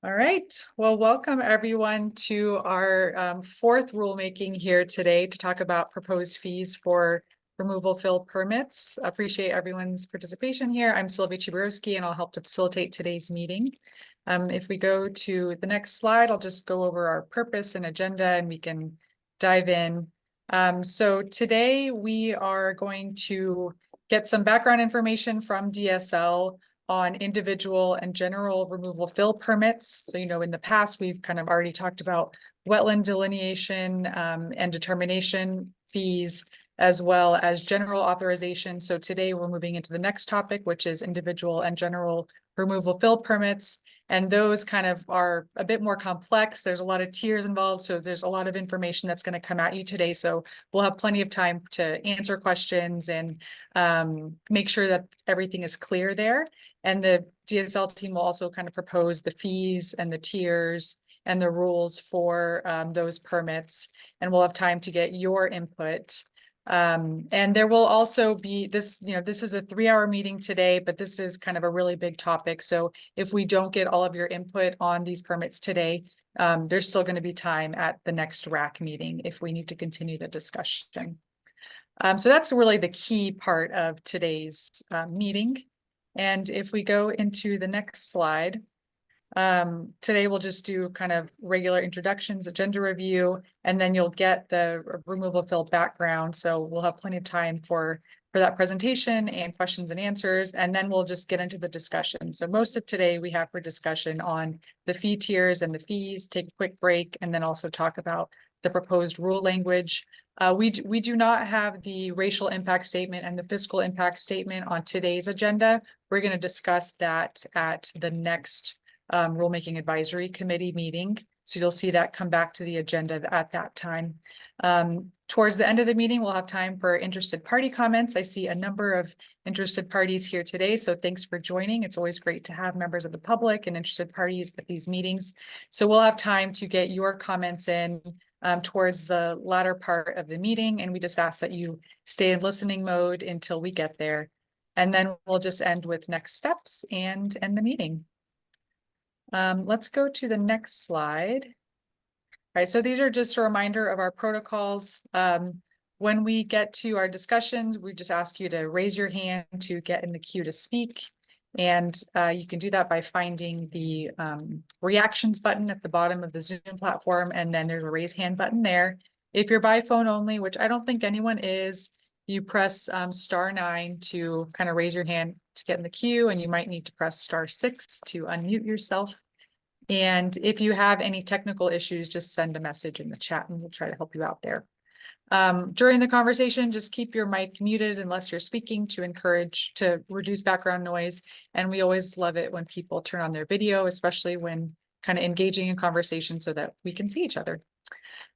All right. Well, welcome everyone to our fourth rulemaking here today to talk about proposed fees for removal fill permits. Appreciate everyone's participation here. I'm Sylvia Chiborowski and I'll help to facilitate today's meeting. If we go to the next slide, I'll just go over our purpose and agenda and we can dive in. So today we are going to get some background information from DSL on individual and general removal fill permits. So, in the past, we've kind of already talked about wetland delineation and determination fees, as well as general authorization. So today we're moving into the next topic, which is individual and general removal fill permits. And those kind of are a bit more complex. There's a lot of tiers involved. So there's a lot of information that's going to come at you today. So we'll have plenty of time to answer questions and make sure that everything is clear there. And the DSL team will also kind of propose the fees and the tiers and the rules for those permits. And we'll have time to get your input. And there will also be this, this is a 3-hour meeting today, but this is kind of a really big topic. So if we don't get all of your input on these permits today, there's still going to be time at the next RAC meeting if we need to continue the discussion. So that's really the key part of today's meeting. And if we go into the next slide, today we'll just do kind of regular introductions, agenda review, and then you'll get the removal fill background. So we'll have plenty of time for that presentation and questions and answers, and then we'll just get into the discussion. So most of today we have for discussion on the fee tiers and the fees, take a quick break, and then also talk about the proposed rule language. We do not have the racial impact statement and the fiscal impact statement on today's agenda. We're going to discuss that at the next Rulemaking Advisory Committee meeting. So you'll see that come back to the agenda at that time. Towards the end of the meeting, we'll have time for interested party comments. I see a number of interested parties here today, so thanks for joining. It's always great to have members of the public and interested parties at these meetings. So we'll have time to get your comments in towards the latter part of the meeting, and we just ask that you stay in listening mode until we get there. And then we'll just end with next steps and end the meeting. Let's go to the next slide. All right, so these are just a reminder of our protocols. When we get to our discussions, we just ask you to raise your hand to get in the queue to speak. And you can do that by finding the reactions button at the bottom of the Zoom platform. And then there's a raise hand button there. If you're by phone only, which I don't think anyone is, you press *9 to kind of raise your hand to get in the queue, and you might need to press *6 to unmute yourself. And if you have any technical issues, just send a message in the chat and we'll try to help you out there. During the conversation, just keep your mic muted unless you're speaking to reduce background noise. And we always love it when people turn on their video, especially when kind of engaging in conversation so that we can see each other.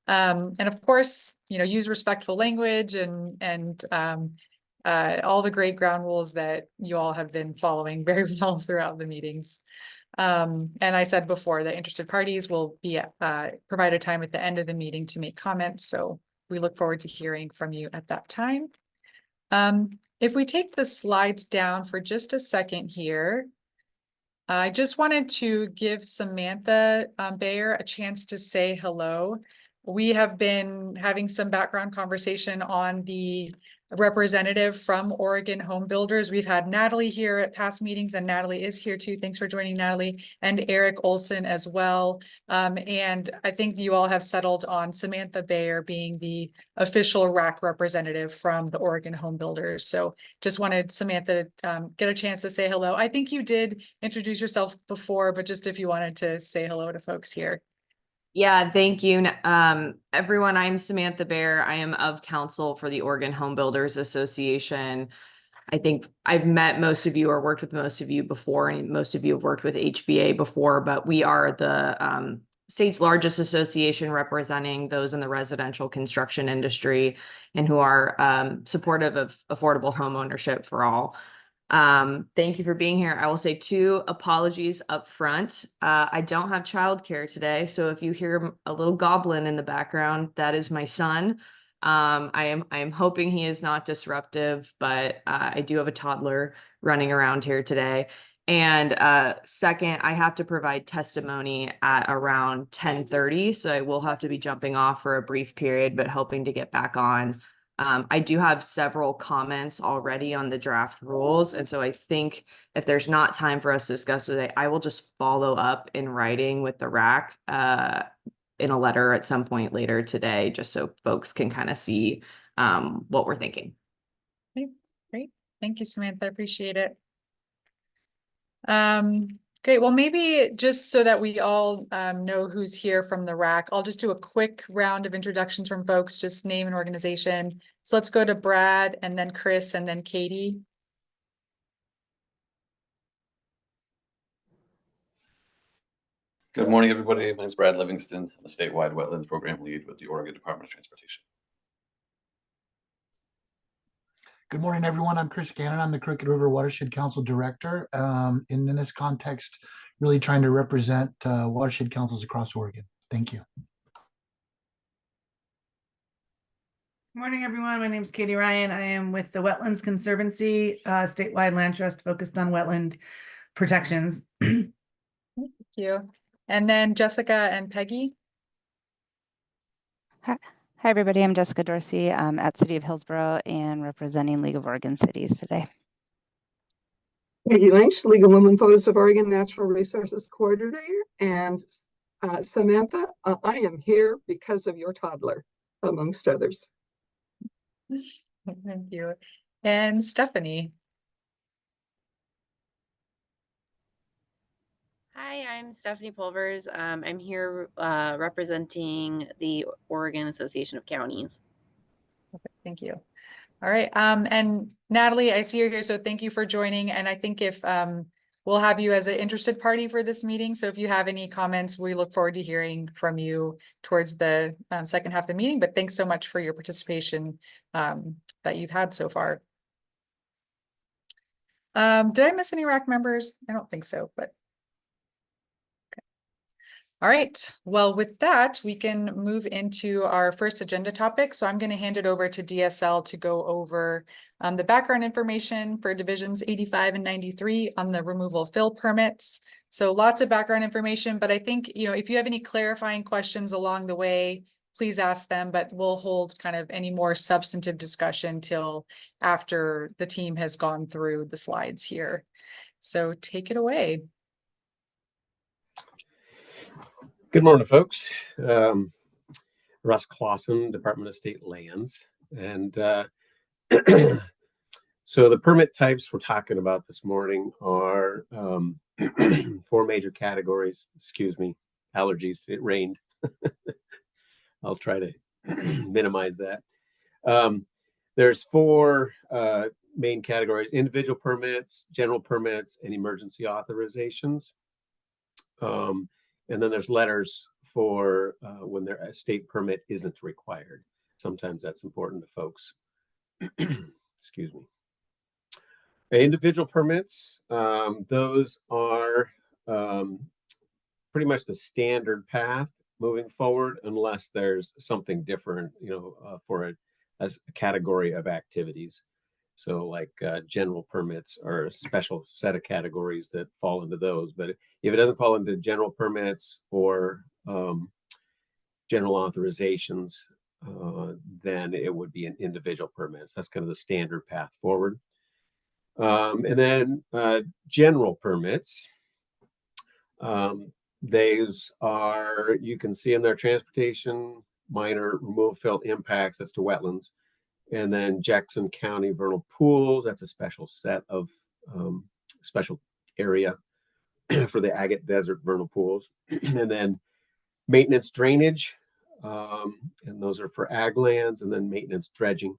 And of course, use respectful language and all the great ground rules that you all have been following very well throughout the meetings. And I said before that interested parties will be provided time at the end of the meeting to make comments. So we look forward to hearing from you at that time. If we take the slides down for just a second here, I just wanted to give Samantha Bayer a chance to say hello. We have been having some background conversation on the representative from Oregon Home Builders. We've had Natalie here at past meetings, and Natalie is here too. Thanks for joining, Natalie, and Eric Olson as well. And I think you all have settled on Samantha Bayer being the official RAC representative from the Oregon Home Builders. So just wanted Samantha to get a chance to say hello. I think you did introduce yourself before, but just if you wanted to say hello to folks here. Yeah, thank you. Everyone, I'm Samantha Bayer. I am of counsel for the Oregon Home Builders Association. I think I've met most of you or worked with most of you before, and most of you have worked with HBA before, but we are the state's largest association representing those in the residential construction industry and who are supportive of affordable home ownership for all. Thank you for being here. I will say 2 apologies up front. I don't have childcare today, so if you hear a little goblin in the background, that is my son. I am hoping he is not disruptive, but I do have a toddler running around here today. And second, I have to provide testimony at around 10:30, so I will have to be jumping off for a brief period, but hoping to get back on. I do have several comments already on the draft rules, and so I think if there's not time for us to discuss today, I will just follow up in writing with the RAC in a letter at some point later today, just so folks can kind of see what we're thinking. Okay, great. Thank you, Samantha. I appreciate it. Great. Well, maybe just so that we all know who's here from the RAC, I'll just do a quick round of introductions from folks, just name and organization. So let's go to Brad and then Chris and then Katie. Good morning, everybody. My name is Brad Livingston. I'm the statewide wetlands program lead with the Oregon Department of Transportation. Good morning, everyone. I'm Chris Gannon. I'm the Crooked River Watershed Council Director. In this context, really trying to represent watershed councils across Oregon. Thank you. Good morning, everyone. My name is Katie Ryan. I am with the Wetlands Conservancy, statewide land trust focused on wetland protections. Thank you. And then Jessica and Peggy. Hi, everybody. I'm Jessica Dorsey at City of Hillsborough and representing League of Oregon Cities today. Peggy Lynch, League of Women Voters of Oregon Natural Resources Coordinator. And Samantha, I am here because of your toddler, amongst others. Thank you. And Stephanie. Hi, I'm Stephanie Pulvers. I'm here representing the Oregon Association of Counties. Okay, thank you. All right. And Natalie, I see you're here, so thank you for joining. And I think if we'll have you as an interested party for this meeting. So if you have any comments, we look forward to hearing from you towards the second half of the meeting. But thanks so much for your participation that you've had so far. Did I miss any RAC members? I don't think so, but all right, well, with that, we can move into our first agenda topic. So I'm going to hand it over to DSL to go over the background information for divisions 85 and 93 on the removal fill permits. So lots of background information, but I think, you know, if you have any clarifying questions along the way, please ask them, but we'll hold kind of any more substantive discussion till after the team has gone through the slides here. So take it away. Good morning, folks. Russ Clausen, Department of State Lands. And so the permit types we're talking about this morning are 4 major categories. Excuse me, allergies, it rained. I'll try to minimize that. There's 4 main categories: individual permits, general permits, and emergency authorizations. And then there's letters for when a state permit isn't required. Sometimes that's important to folks. Excuse me. Individual permits, those are pretty much the standard path moving forward, unless there's something different, you know, for a category of activities. So like general permits are a special set of categories that fall into those. But if it doesn't fall into general permits or general authorizations, then it would be an individual permits. That's kind of the standard path forward. And then general permits, those are, you can see in their transportation, minor removal fill impacts, that's to wetlands. And then Jackson County vernal pools, that's a special set of special area for the agate desert vernal pools. And then maintenance drainage, and those are for ag lands, and then maintenance dredging.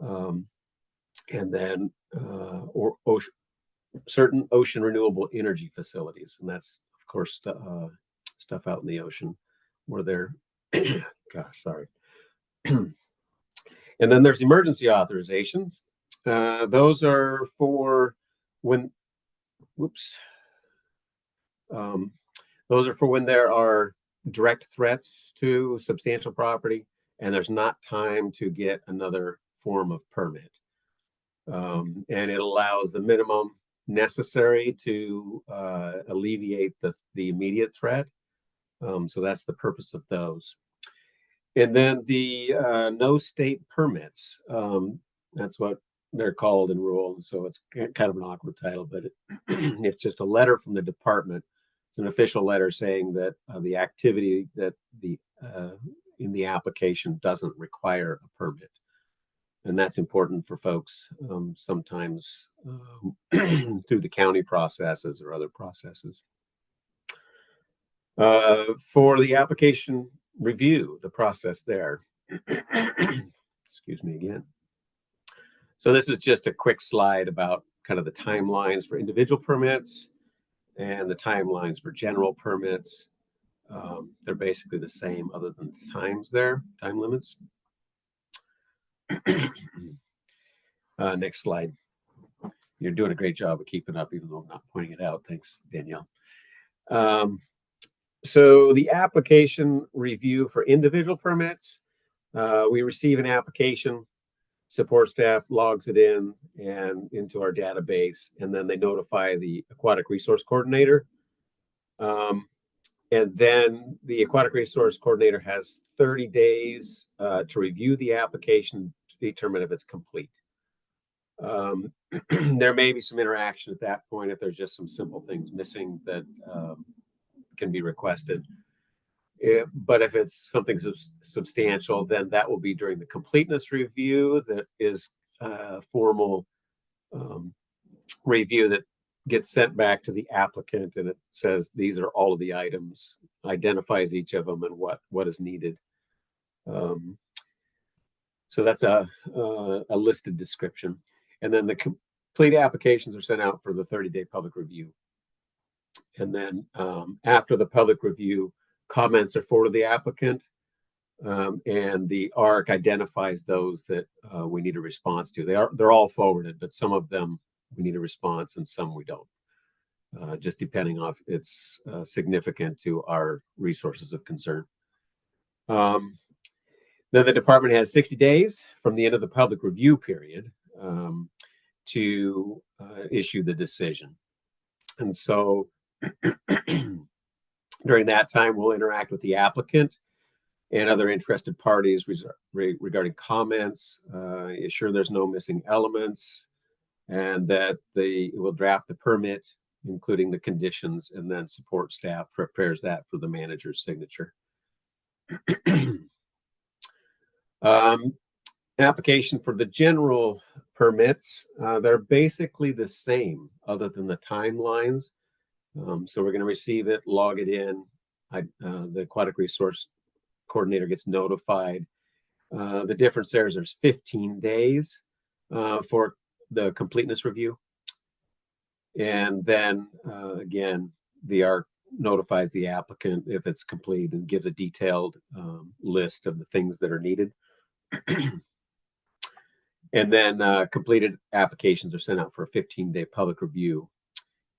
And then certain ocean renewable energy facilities. And that's, of course, stuff out in the ocean where they're, gosh, sorry. And then there's emergency authorizations. Those are for when, whoops. Those are for when there are direct threats to substantial property and there's not time to get another form of permit. And it allows the minimum necessary to alleviate the immediate threat. So that's the purpose of those. And then the no state permits, that's what they're called in rule. So it's kind of an awkward title, but it's just a letter from the department. It's an official letter saying that the activity that in the application doesn't require a permit. And that's important for folks sometimes through the county processes or other processes. For the application review, the process there. Excuse me again. So this is just a quick slide about kind of the timelines for individual permits and the timelines for general permits. They're basically the same other than the times there, time limits. Next slide. You're doing a great job of keeping up, even though I'm not pointing it out. Thanks, Danielle. So the application review for individual permits, we receive an application, support staff logs it in and into our database, and then they notify the aquatic resource coordinator. And then the aquatic resource coordinator has 30 days to review the application to determine if it's complete. There may be some interaction at that point if there's just some simple things missing that can be requested. But if it's something substantial, then that will be during the completeness review. That is a formal review that gets sent back to the applicant, and it says these are all of the items, identifies each of them and what is needed. So that's a listed description. And then the complete applications are sent out for the 30-day public review. And then after the public review, comments are forwarded to the applicant, and the ARC identifies those that we need a response to. They're all forwarded, but some of them we need a response and some we don't, just depending on if it's significant to our resources of concern. Then the department has 60 days from the end of the public review period to issue the decision. And so during that time, we'll interact with the applicant and other interested parties regarding comments, ensure there's no missing elements, and that they will draft the permit, including the conditions, and then support staff prepares that for the manager's signature. Application for the general permits, they're basically the same other than the timelines. So we're going to receive it, log it in. The aquatic resource coordinator gets notified. The difference there is there's 15 days for the completeness review. And then again, the ARC notifies the applicant if it's complete and gives a detailed list of the things that are needed. And then completed applications are sent out for a 15-day public review.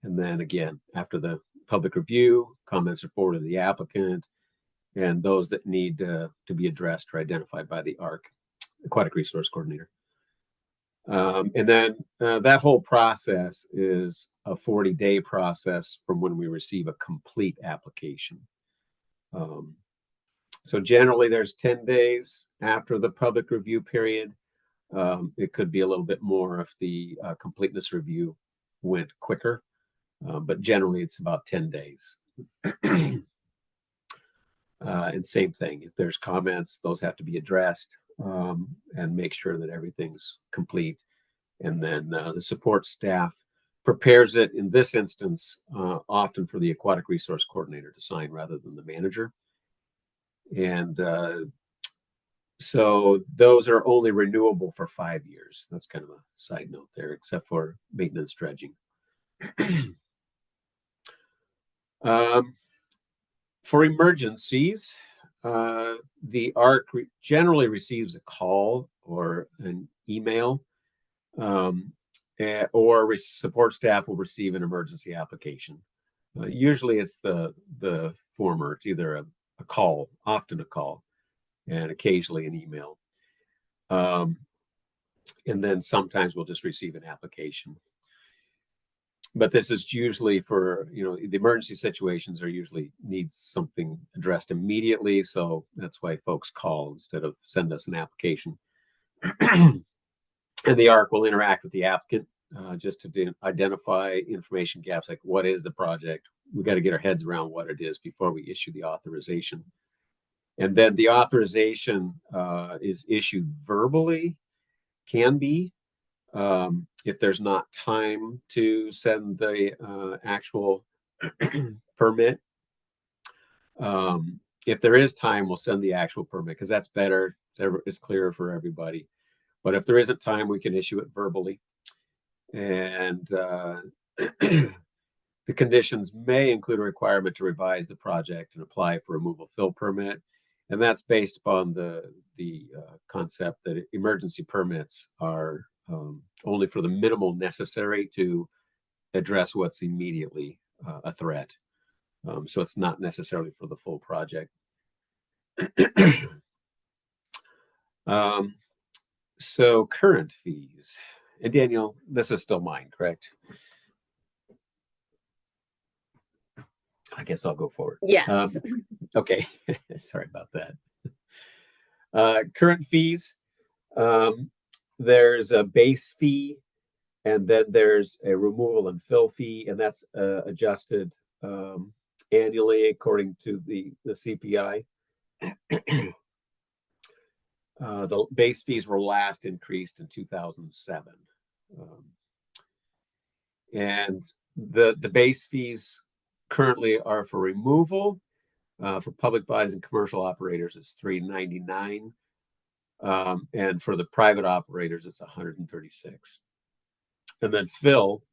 And then again, after the public review, comments are forwarded to the applicant, and those that need to be addressed are identified by the ARC, Aquatic Resource Coordinator. And then that whole process is a 40-day process from when we receive a complete application. So generally there's 10 days after the public review period. It could be a little bit more if the completeness review went quicker, but generally it's about 10 days. And same thing, if there's comments, those have to be addressed and make sure that everything's complete. And then the support staff prepares it, in this instance, often for the aquatic resource coordinator to sign rather than the manager. And so those are only renewable for 5 years. That's kind of a side note there, except for maintenance dredging. For emergencies, the ARC generally receives a call or an email, or support staff will receive an emergency application. Usually it's the former. It's either a call, often a call, and occasionally an email. And then sometimes we'll just receive an application. But this is usually for, the emergency situations are usually needs something addressed immediately. So that's why folks call instead of send us an application. And the ARC will interact with the applicant just to identify information gaps, like what is the project? We got to get our heads around what it is before we issue the authorization. And then the authorization is issued verbally, can be, if there's not time to send the actual permit. If there is time, we'll send the actual permit because that's better. It's clearer for everybody. But if there isn't time, we can issue it verbally. And the conditions may include a requirement to revise the project and apply for a removal fill permit. And that's based upon the concept that emergency permits are only for the minimal necessary to address what's immediately a threat. So it's not necessarily for the full project. So current fees. And Daniel, this is still mine, correct? I guess I'll go forward. Yes. Okay, sorry about that. Current fees, there's a base fee, and then there's a removal and fill fee, and that's adjusted annually according to the CPI. The base fees were last increased in 2007. And the base fees currently are for removal. For public bodies and commercial operators, it's $399. And for the private operators, it's $136. And then fill,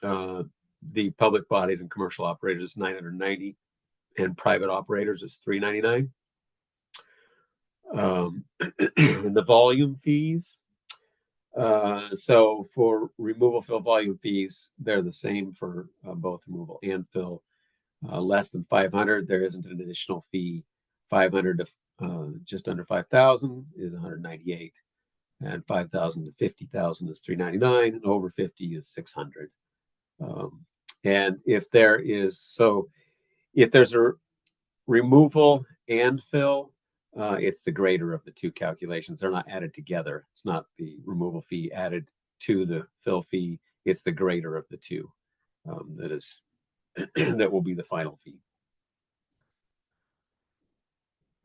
the public bodies and commercial operators is $990, and private operators is $399. And the volume fees. So for removal fill volume fees, they're the same for both removal and fill. Less than 500, there isn't an additional fee. 500 to just under 5,000 is 198, and 5,000 to 50,000 is 399, and over 50 is 600. And if there's a removal and fill, it's the greater of the two calculations. They're not added together. It's not the removal fee added to the fill fee. It's the greater of the two that will be the final fee.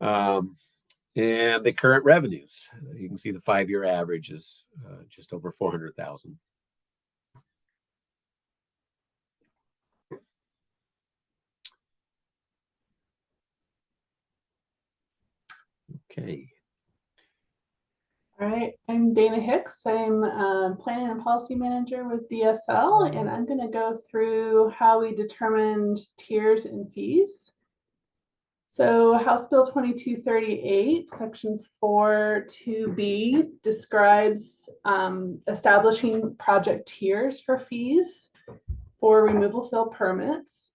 And the current revenues, you can see the 5-year average is just over 400,000. Okay. All right, I'm Dana Hicks. I'm Planning and Policy Manager with DSL, and I'm going to go through how we determined tiers and fees. So House Bill 2238, Section 4(2)B describes establishing project tiers for fees for removal fill permits.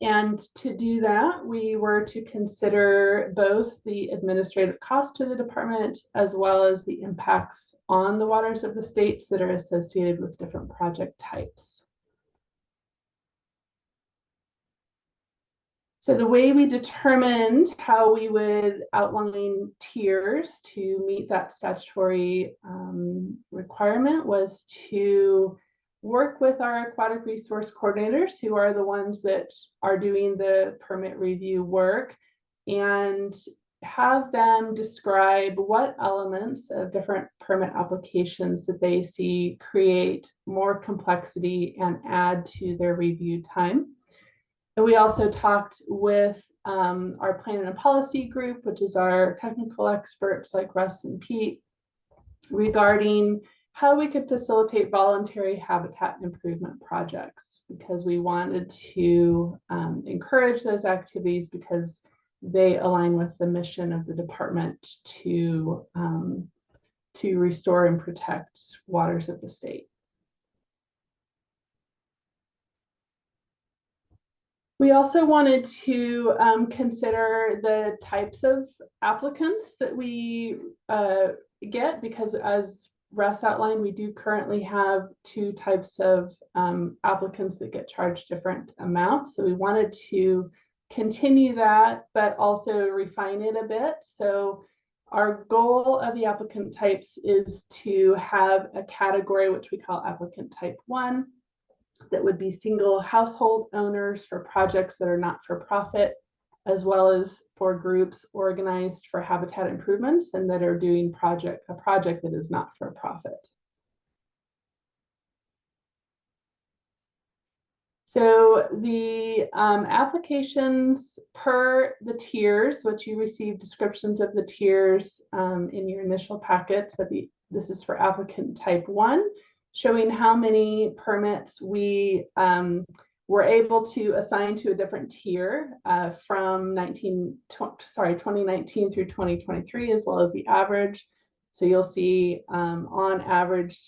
And to do that, we were to consider both the administrative cost to the department as well as the impacts on the waters of the states that are associated with different project types. So the way we determined how we would outline tiers to meet that statutory requirement was to work with our aquatic resource coordinators, who are the ones that are doing the permit review work, and have them describe what elements of different permit applications that they see create more complexity and add to their review time. And we also talked with our planning and policy group, which is our technical experts like Russ and Pete, regarding how we could facilitate voluntary habitat improvement projects, because we wanted to encourage those activities because they align with the mission of the department to restore and protect waters of the state. We also wanted to consider the types of applicants that we get, because as Russ outlined, we do currently have two types of applicants that get charged different amounts. So we wanted to continue that, but also refine it a bit. So our goal of the applicant types is to have a category which we call applicant type 1, that would be single household owners for projects that are not for profit, as well as for groups organized for habitat improvements and that are doing a project that is not for profit. So the applications per the tiers, which you receive descriptions of the tiers in your initial packets, but this is for applicant type 1, showing how many permits we were able to assign to a different tier from 2019 through 2023, as well as the average. So you'll see on average,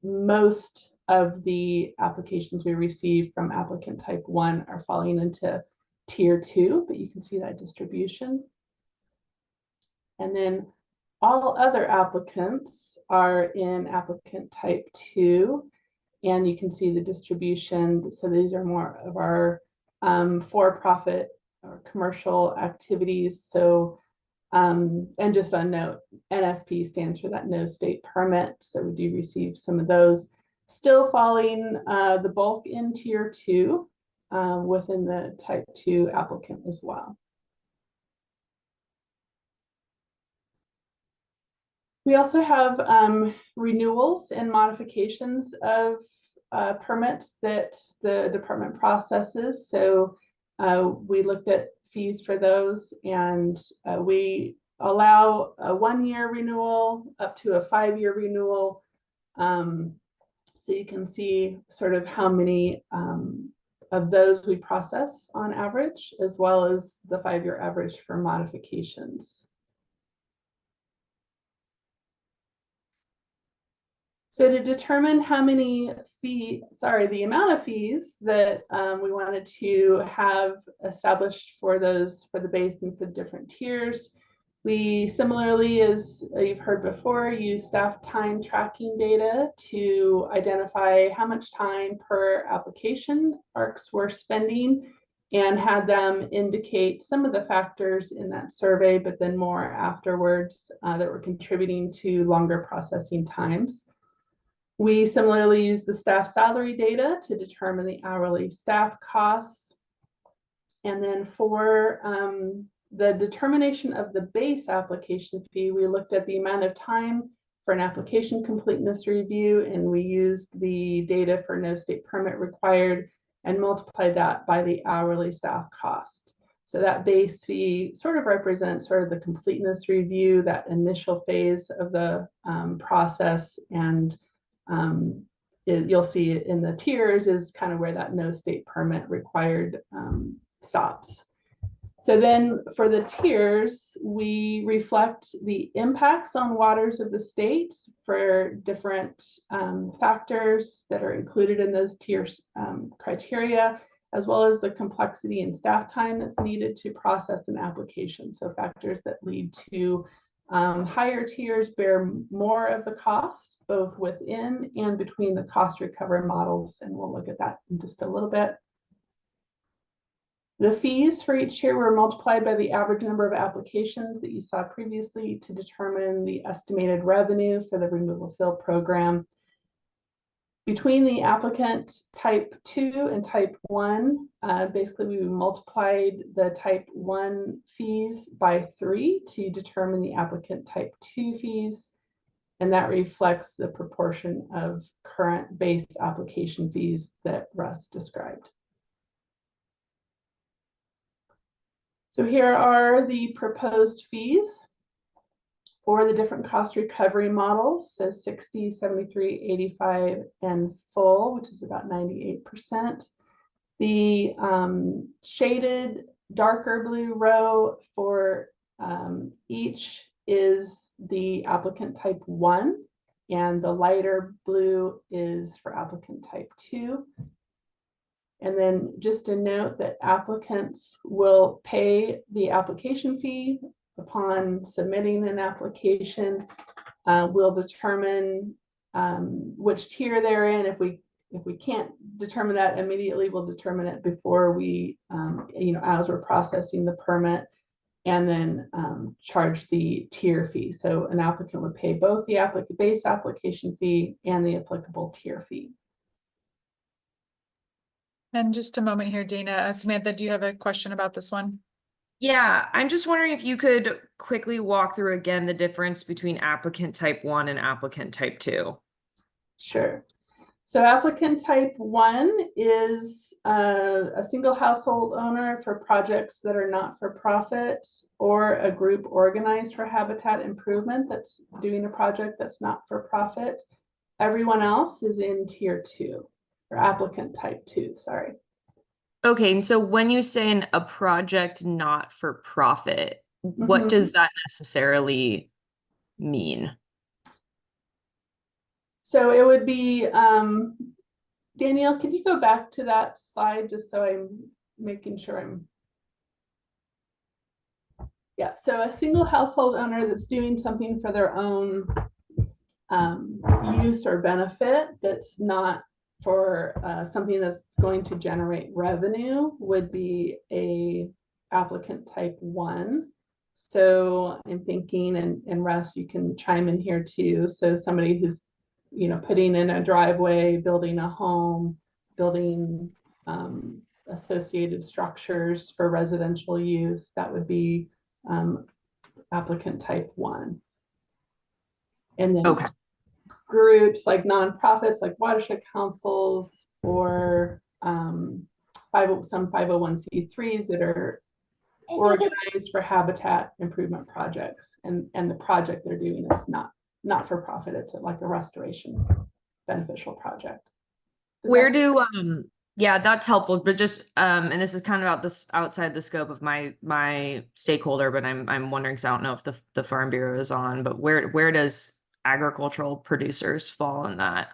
most of the applications we receive from applicant type 1 are falling into tier 2, but you can see that distribution. And then all other applicants are in applicant type 2, and you can see the distribution. So these are more of our for-profit or commercial activities. So and just on note, NSP stands for that no state permit. So we do receive some of those, still falling the bulk in tier 2 within the type 2 applicant as well. We also have renewals and modifications of permits that the department processes. So we looked at fees for those, and we allow a 1-year renewal up to a 5-year renewal. So you can see sort of how many of those we process on average, as well as the 5-year average for modifications. So to determine how many the amount of fees that we wanted to have established for the base and for the different tiers, we similarly, as you've heard before, use staff time tracking data to identify how much time per application ARCs were spending, and had them indicate some of the factors in that survey, but then more afterwards that were contributing to longer processing times. We similarly use the staff salary data to determine the hourly staff costs. And then for the determination of the base application fee, we looked at the amount of time for an application completeness review, and we used the data for no state permit required and multiplied that by the hourly staff cost. So that base fee sort of represents sort of the completeness review, that initial phase of the process, and you'll see it in the tiers is kind of where that no state permit required stops. So then for the tiers, we reflect the impacts on waters of the state for different factors that are included in those tiers criteria, as well as the complexity and staff time that's needed to process an application. So factors that lead to higher tiers bear more of the cost, both within and between the cost recovery models, and we'll look at that in just a little bit. The fees for each tier were multiplied by the average number of applications that you saw previously to determine the estimated revenue for the removal fill program. Between the applicant type 2 and type 1, basically we multiplied the type 1 fees by 3 to determine the applicant type 2 fees, and that reflects the proportion of current base application fees that Russ described. So here are the proposed fees for the different cost recovery models. So 60, 73, 85, and full, which is about 98%. The shaded darker blue row for each is the applicant type 1, and the lighter blue is for applicant type 2. And then just a note that applicants will pay the application fee upon submitting an application, We'll determine which tier they're in. If we can't determine that immediately, we'll determine it before we, as we're processing the permit, and then charge the tier fee. So an applicant would pay both the base application fee and the applicable tier fee. And just a moment here, Dana. Samantha, do you have a question about this one? Yeah, I'm just wondering if you could quickly walk through again the difference between applicant type 1 and applicant type 2. Sure. So applicant type 1 is a single household owner for projects that are not for profit, or a group organized for habitat improvement that's doing a project that's not for profit. Everyone else is in tier 2, or applicant type 2, sorry. Okay, and so when you say a project not for profit, what does that necessarily mean? So it would be, Danielle, can you go back to that slide just so I'm making sure yeah, so a single household owner that's doing something for their own use or benefit that's not for something that's going to generate revenue would be a applicant type 1. So I'm thinking, and Russ, you can chime in here too. So somebody who's, putting in a driveway, building a home, building associated structures for residential use, that would be applicant type 1. And then Okay. groups like nonprofits, like watershed councils, or some 501c3s that are organized for habitat improvement projects, and the project they're doing is not for profit. It's like a restoration beneficial project. Yeah, that's helpful, but just and this is kind of about this outside the scope of my stakeholder, but I'm wondering, because I don't know if the Farm Bureau is on, but where does agricultural producers fall in that?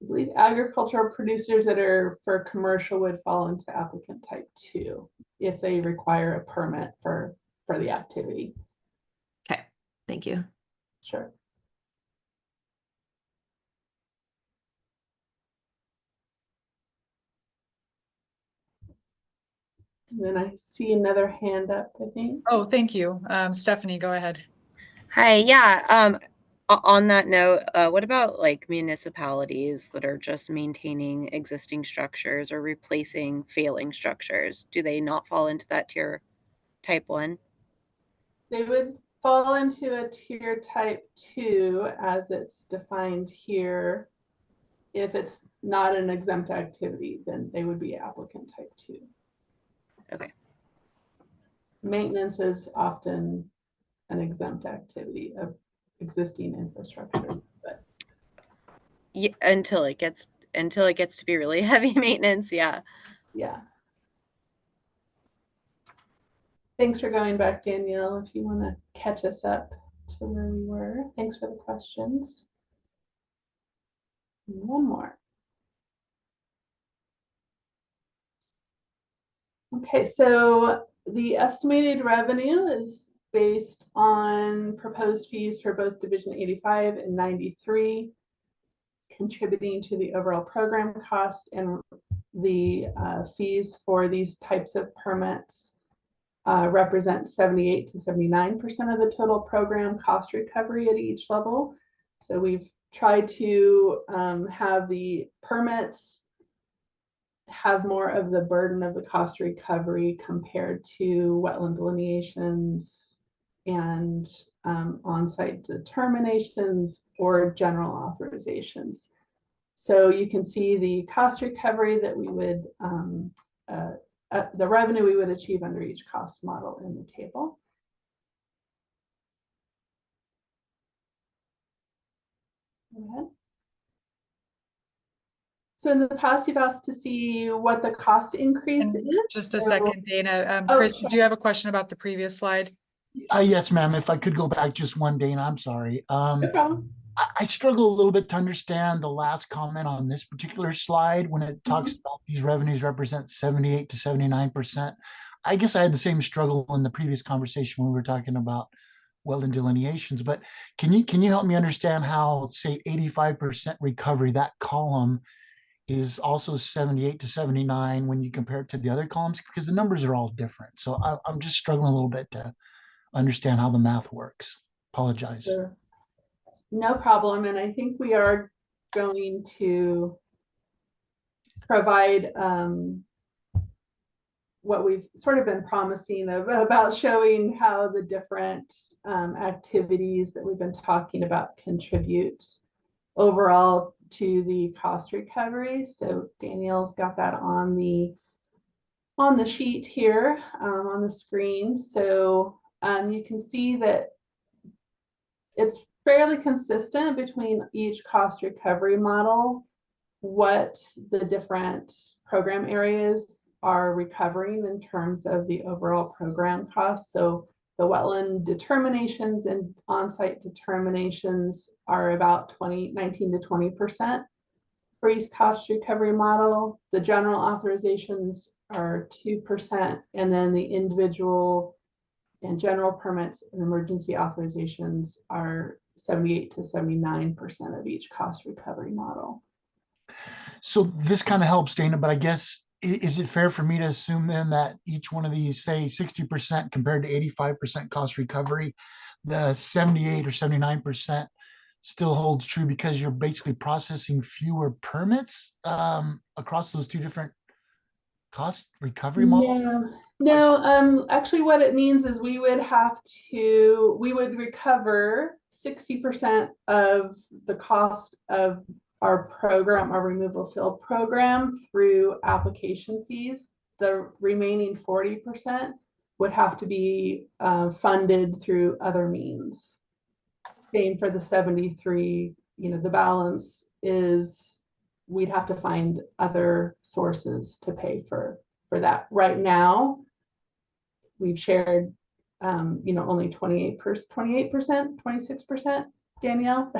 I believe agricultural producers that are for commercial would fall into applicant type 2 if they require a permit for the activity. Okay, thank you. Sure. And then I see another hand up, I think. Oh, thank you. Stephanie, go ahead. Hi, yeah. On that note, what about like municipalities that are just maintaining existing structures or replacing failing structures? Do they not fall into that tier type 1? They would fall into a tier type 2 as it's defined here. If it's not an exempt activity, then they would be applicant type 2. Okay. Maintenance is often an exempt activity of existing infrastructure, but Yeah, until it gets to be really heavy maintenance. Yeah. Thanks for going back, Danielle. If you want to catch us up to where we were. Thanks for the questions. And one more. Okay, so the estimated revenue is based on proposed fees for both Division 85 and 93, contributing to the overall program cost, and the fees for these types of permits represent 78 to 79% of the total program cost recovery at each level. So we've tried to have the permits have more of the burden of the cost recovery compared to wetland delineations and on-site determinations or general authorizations. So you can see the cost recovery that we would, the revenue we would achieve under each cost model in the table. Go ahead. So in the past, you've asked to see what the cost increase is. Just a second, Dana. Oh, Chris, sure. do you have a question about the previous slide? Yes, ma'am. If I could go back just one, Dana, I'm sorry. No problem. I struggle a little bit to understand the last comment on this particular slide when it talks about these revenues represent 78 to 79%. I guess I had the same struggle in the previous conversation when we were talking about wetland delineations, but can you help me understand how, say, 85% recovery, that column is also 78 to 79 when you compare it to the other columns, because the numbers are all different. So I'm just struggling a little bit to understand how the math works. Apologize. Sure. No problem. And I think we are going to provide what we've sort of been promising about showing how the different activities that we've been talking about contribute overall to the cost recovery. So Danielle's got that on the sheet here on the screen. So you can see that it's fairly consistent between each cost recovery model, what the different program areas are recovering in terms of the overall program costs. So the wetland determinations and on-site determinations are about 19 to 20% for each cost recovery model. The general authorizations are 2%, and then the individual and general permits and emergency authorizations are 78 to 79% of each cost recovery model. So this kind of helps, Dana, but I guess, is it fair for me to assume then that each one of these, say 60% compared to 85% cost recovery, the 78 or 79% still holds true because you're basically processing fewer permits across those two different cost recovery models? No, actually what it means is we would recover 60% of the cost of our program, our removal fill program, through application fees. The remaining 40% would have to be funded through other means. Same for the 73, the balance is we'd have to find other sources to pay for that. Right now, we've shared, only 28%, 26%, Danielle?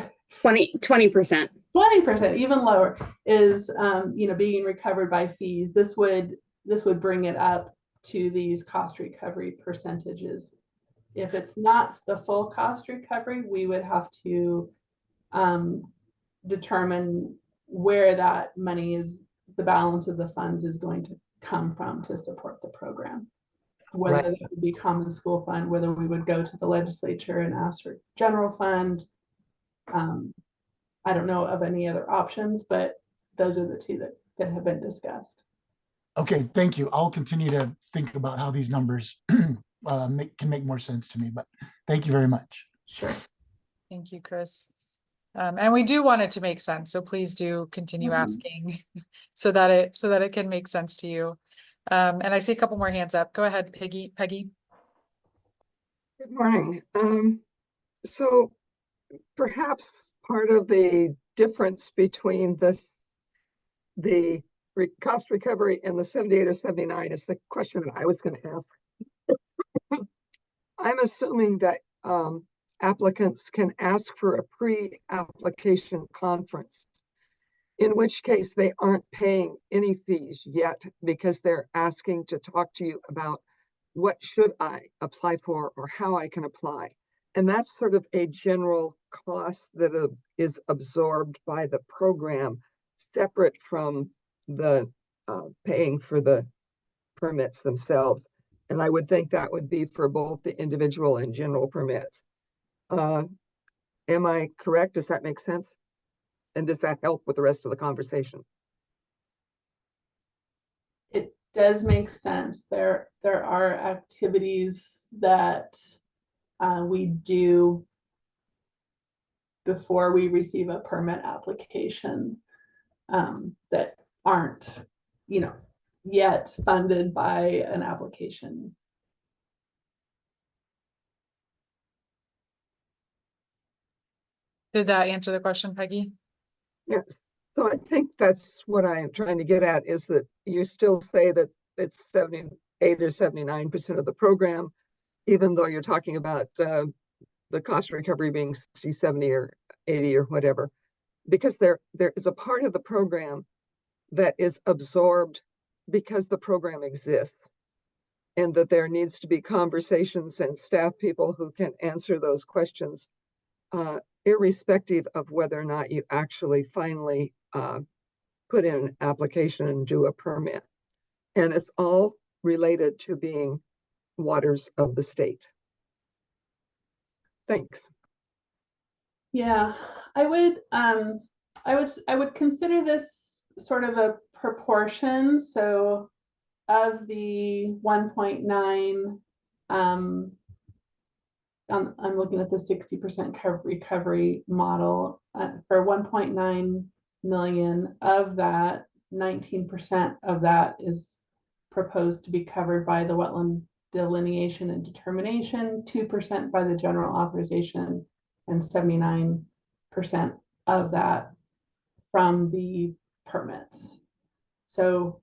20%. 20%, even lower, is, being recovered by fees. This would bring it up to these cost recovery percentages. If it's not the full cost recovery, we would have to determine where that money is, the balance of the funds is going to come from to support the program. Whether Right. that would be common school fund, whether we would go to the legislature and ask for general fund. I don't know of any other options, but those are the two that have been discussed. Okay, thank you. I'll continue to think about how these numbers can make more sense to me, but thank you very much. Sure. Thank you, Chris. And we do want it to make sense, so please do continue asking so that it can make sense to you. And I see a couple more hands up. Go ahead, Peggy. Good morning. So perhaps part of the difference between the cost recovery and the 78 or 79 is the question that I was going to ask. I'm assuming that applicants can ask for a pre-application conference, in which case they aren't paying any fees yet because they're asking to talk to you about what should I apply for or how I can apply. And that's sort of a general cost that is absorbed by the program, separate from the paying for the permits themselves. And I would think that would be for both the individual and general permits. Am I correct? Does that make sense? And does that help with the rest of the conversation? It does make sense. There are activities that we do before we receive a permit application that aren't, yet funded by an application. Did that answer the question, Peggy? Yes. So I think that's what I'm trying to get at, is that you still say that it's 78 or 79% of the program, even though you're talking about the cost recovery being 60, 70 or 80 or whatever, because there is a part of the program that is absorbed because the program exists. and that there needs to be conversations and staff people who can answer those questions, irrespective of whether or not you actually finally put in an application and do a permit. And it's all related to being waters of the state. Thanks. Yeah, I would consider this sort of a proportion. So of the 1.9, I'm looking at the 60% recovery model for 1.9 million. Of that, 19% of that is proposed to be covered by the wetland delineation and determination, 2% by the general authorization, and 79% of that from the permits. So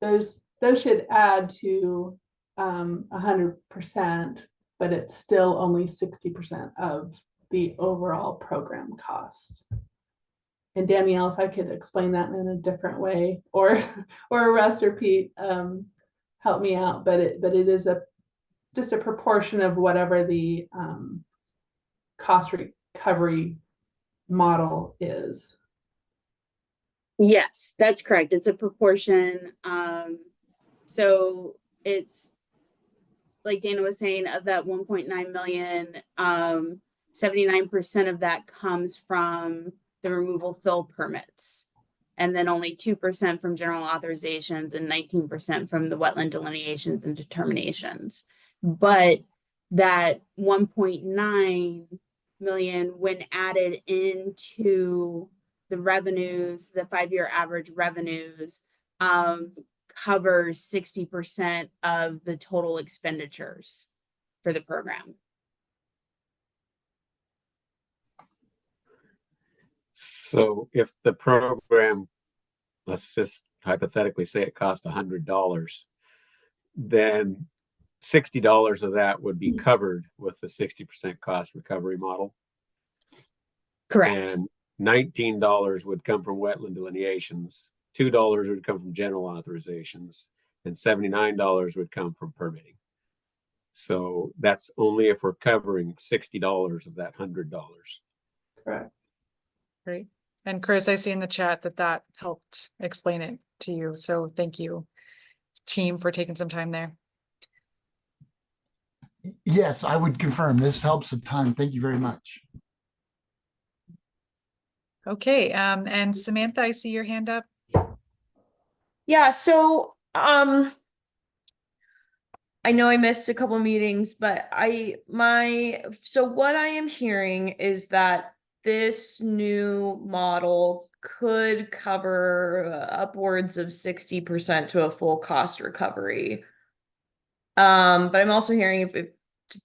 those should add to 100%, but it's still only 60% of the overall program cost. And Danielle, if I could explain that in a different way, or Russ or Pete, help me out. But it is just a proportion of whatever the cost recovery model is. Yes, that's correct. It's a proportion. So it's like Dana was saying, of that 1.9 million, 79% of that comes from the removal fill permits, and then only 2% from general authorizations and 19% from the wetland delineations and determinations. But that 1.9 million, when added into the revenues, the 5-year average revenues, covers 60% of the total expenditures for the program. So if the program, let's just hypothetically say it cost $100, then $60 of that would be covered with the 60% cost recovery model. Correct. And $19 would come from wetland delineations, $2 would come from general authorizations, and $79 would come from permitting. So that's only if we're covering $60 of that $100. Correct. Great. And Chris, I see in the chat that helped explain it to you. So thank you, team, for taking some time there. Yes, I would confirm. This helps a ton. Thank you very much. Okay, and Samantha, I see your hand up. Yeah, so I know I missed a couple meetings, but so what I am hearing is that this new model could cover upwards of 60% to a full cost recovery. But I'm also hearing if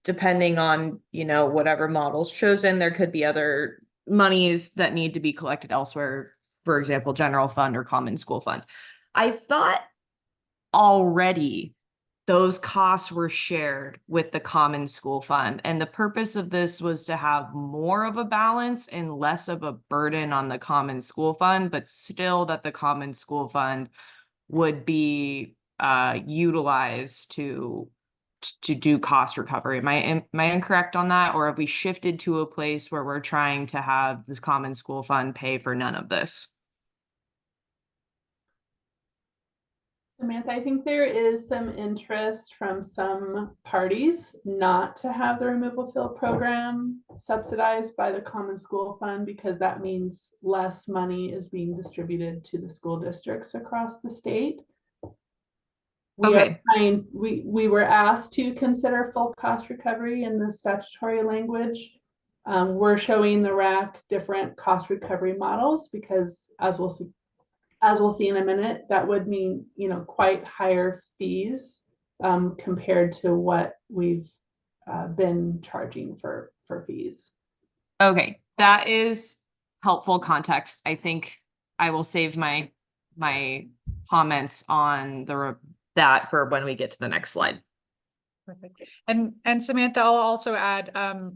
depending on, whatever model's chosen, there could be other monies that need to be collected elsewhere, for example, general fund or common school fund. I thought already those costs were shared with the common school fund, and the purpose of this was to have more of a balance and less of a burden on the common school fund, but still that the common school fund would be utilized to do cost recovery. Am I incorrect on that, or have we shifted to a place where we're trying to have this common school fund pay for none of this? Samantha, I think there is some interest from some parties not to have the removal fill program subsidized by the common school fund, because that means less money is being distributed to the school districts across the state. We were asked to consider full cost recovery in the statutory language. We're showing the RAC different cost recovery models because, as we'll see in a minute, that would mean, quite higher fees compared to what we've been charging for fees. Okay, that is helpful context. I think I will save my comments on that for when we get to the next slide. Perfect. And Samantha, I'll also add,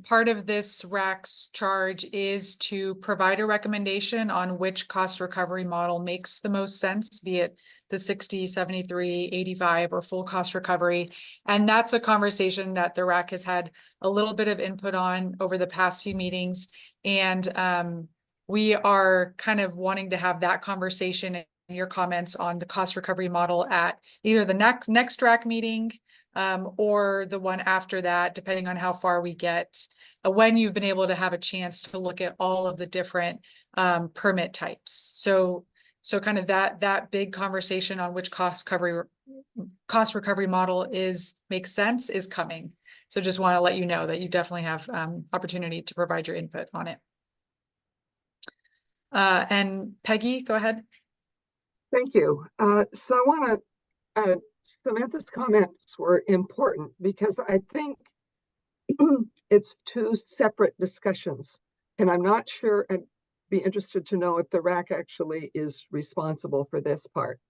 part of this RAC's charge is to provide a recommendation on which cost recovery model makes the most sense, be it the 60, 73, 85, or full cost recovery. And that's a conversation that the RAC has had a little bit of input on over the past few meetings. And we are kind of wanting to have that conversation and your comments on the cost recovery model at either the next RAC meeting, or the one after that, depending on how far we get, when you've been able to have a chance to look at all of the different permit types. So kind of that big conversation on which cost recovery model makes sense is coming. So just want to let you know that you definitely have opportunity to provide your input on it. And Peggy, go ahead. Thank you. So I want to Samantha's comments were important because I think it's two separate discussions, and I'm not sure. I'd be interested to know if the RAC actually is responsible for this part.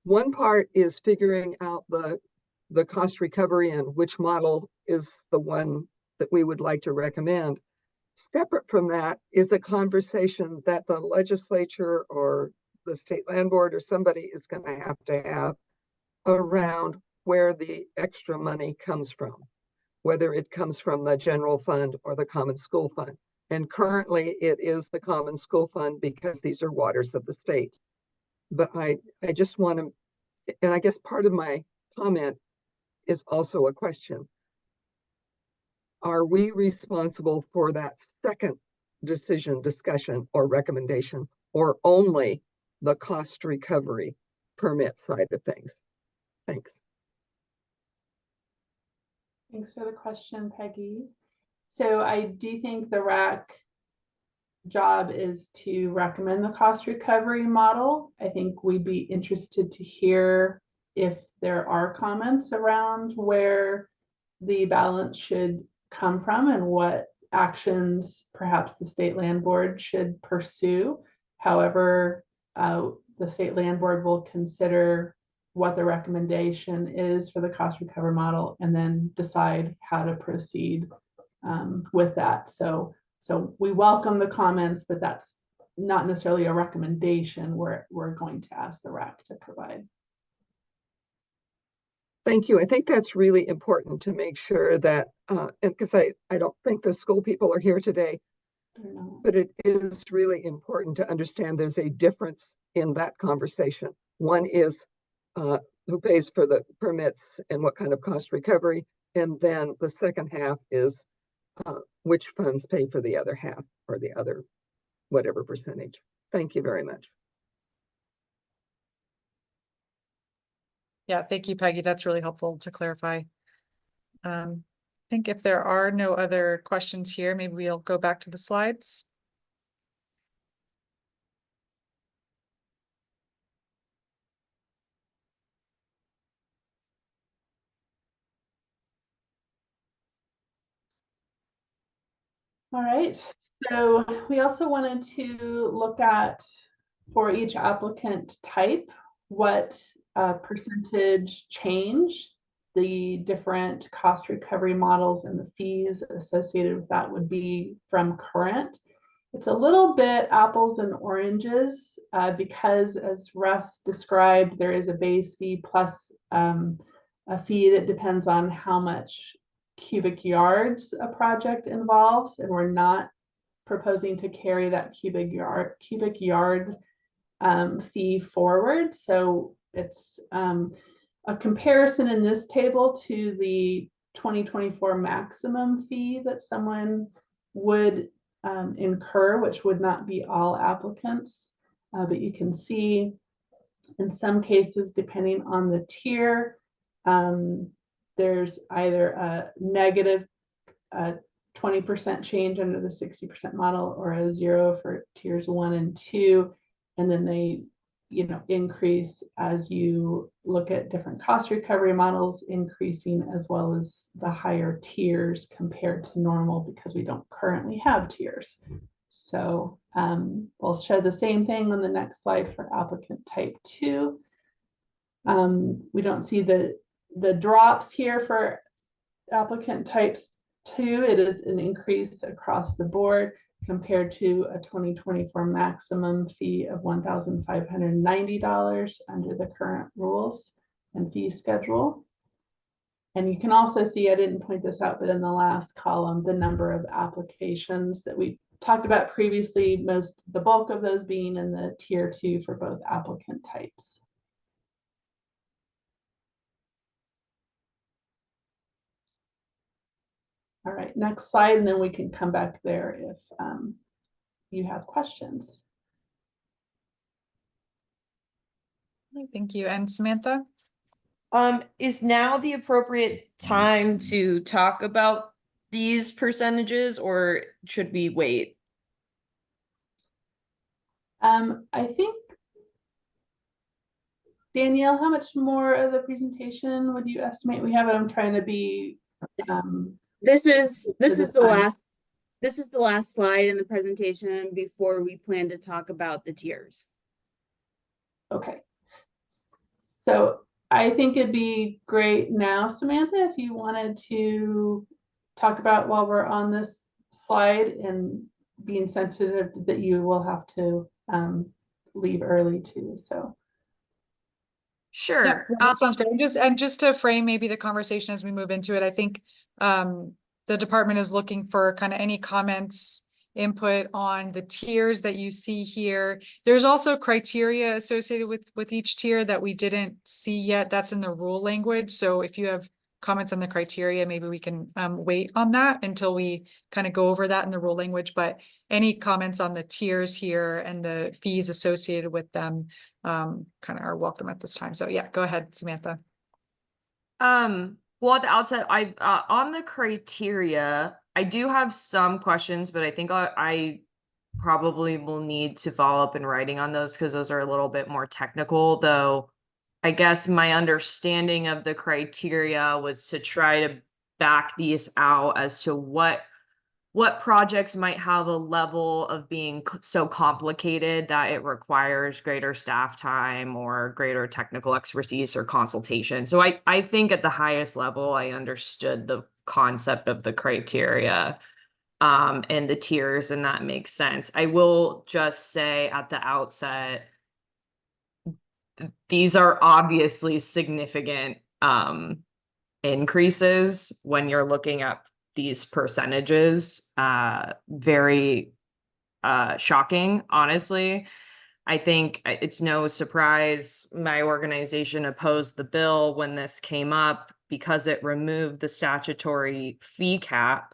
One part is figuring out the cost recovery and which model is the one that we would like to recommend. Separate from that is a conversation that the legislature or the state land board or somebody is going to have around where the extra money comes from, whether it comes from the general fund or the common school fund. And currently it is the common school fund because these are waters of the state. But I just want to, and I guess part of my comment is also a question. Are we responsible for that second decision, discussion, or recommendation, or only the cost recovery permit side of things? Thanks. Thanks for the question, Peggy. So I do think the RAC job is to recommend the cost recovery model. I think we'd be interested to hear if there are comments around where the balance should come from and what actions perhaps the state land board should pursue. However, the state land board will consider what the recommendation is for the cost recovery model and then decide how to proceed with that. So we welcome the comments, but that's not necessarily a recommendation we're going to ask the RAC to provide. Thank you. I think that's really important to make sure that, and because I don't think the school people are here today, but it is really important to understand there's a difference in that conversation. One is who pays for the permits and what kind of cost recovery. And then the second half is which funds pay for the other half or the other whatever percentage. Thank you very much. Yeah, thank you, Peggy. That's really helpful to clarify. I think if there are no other questions here, maybe we'll go back to the slides. All right, so we also wanted to look at, for each applicant type, what percentage change the different cost recovery models and the fees associated with that would be from current. It's a little bit apples and oranges because, as Russ described, there is a base fee plus a fee that depends on how much cubic yards a project involves, and we're not proposing to carry that cubic yard fee forward. So it's a comparison in this table to the 2024 maximum fee that someone would incur, which would not be all applicants, but you can see in some cases, depending on the tier, there's either a negative 20% change under the 60% model or a 0 for tiers 1 and 2, and then they increase as you look at different cost recovery models, increasing as well as the higher tiers compared to normal because we don't currently have tiers. So we'll show the same thing on the next slide for applicant type 2. We don't see the the drops here for applicant types 2, it is an increase across the board compared to a 2024 maximum fee of $1,590 under the current rules and fee schedule. And you can also see, I didn't point this out, but in the last column, the number of applications that we talked about previously, the bulk of those being in the tier 2 for both applicant types. All right, next slide, and then we can come back there if you have questions. Thank you. And Samantha? Is now the appropriate time to talk about these percentages, or should we wait? I think, Danielle, how much more of the presentation would you estimate we have? I'm trying to be. This is the time. last slide in the presentation before we plan to talk about the tiers. Okay. So I think it'd be great now, Samantha, if you wanted to talk about while we're on this slide, and being sensitive that you will have to leave early too. So Sure. Yeah, that sounds great. And just to frame maybe the conversation as we move into it, I think the department is looking for kind of any comments, input on the tiers that you see here. There's also criteria associated with each tier that we didn't see yet. That's in the rule language. So if you have comments on the criteria, maybe we can wait on that until we kind of go over that in the rule language. But any comments on the tiers here and the fees associated with them kind of are welcome at this time. So yeah, go ahead, Samantha. Well, at the outset, on the criteria, I do have some questions, but I think I probably will need to follow up in writing on those because those are a little bit more technical, though. I guess my understanding of the criteria was to try to back these out as to what projects might have a level of being so complicated that it requires greater staff time or greater technical expertise or consultation. So I think at the highest level, I understood the concept of the criteria and the tiers, and that makes sense. I will just say at the outset, these are obviously significant increases when you're looking at these percentages. Very shocking, honestly. I think it's no surprise my organization opposed the bill when this came up because it removed the statutory fee cap.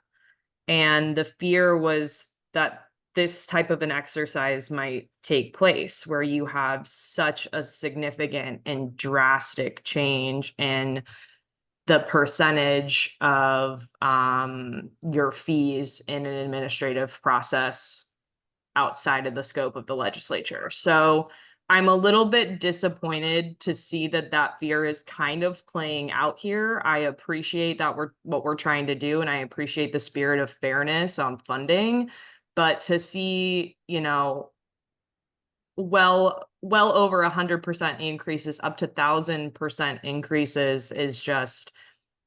And the fear was that this type of an exercise might take place where you have such a significant and drastic change in the percentage of your fees in an administrative process outside of the scope of the legislature. So I'm a little bit disappointed to see that fear is kind of playing out here. I appreciate that what we're trying to do, and I appreciate the spirit of fairness on funding, but to see, well over 100% increases, up to 1,000% increases is just,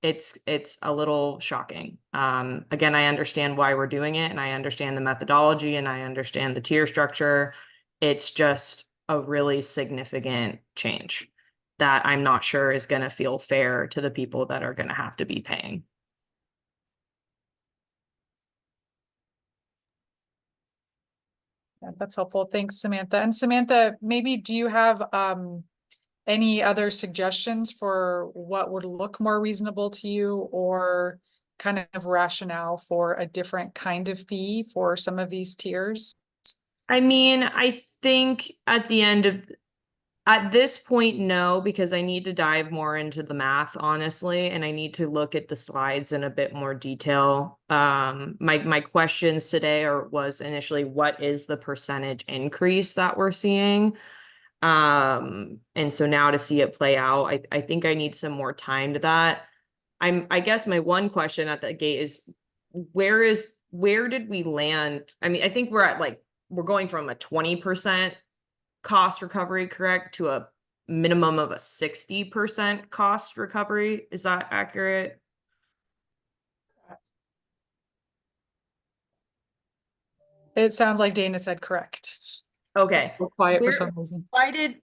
it's a little shocking. Again, I understand why we're doing it, and I understand the methodology, and I understand the tier structure. It's just a really significant change that I'm not sure is going to feel fair to the people that are going to have to be paying. Yeah, that's helpful. Thanks, Samantha. And Samantha, maybe do you have any other suggestions for what would look more reasonable to you, or kind of rationale for a different kind of fee for some of these tiers? I mean, I think at this point, no, because I need to dive more into the math, honestly, and I need to look at the slides in a bit more detail. My questions today was initially, what is the percentage increase that we're seeing? And so now to see it play out, I think I need some more time to that. I guess my one question at the gate is, where did we land? I mean, I think we're going from a 20% cost recovery, correct, to a minimum of a 60% cost recovery. Is that accurate? It sounds like Dana said correct. Okay. We're quiet for Where- some reason. why did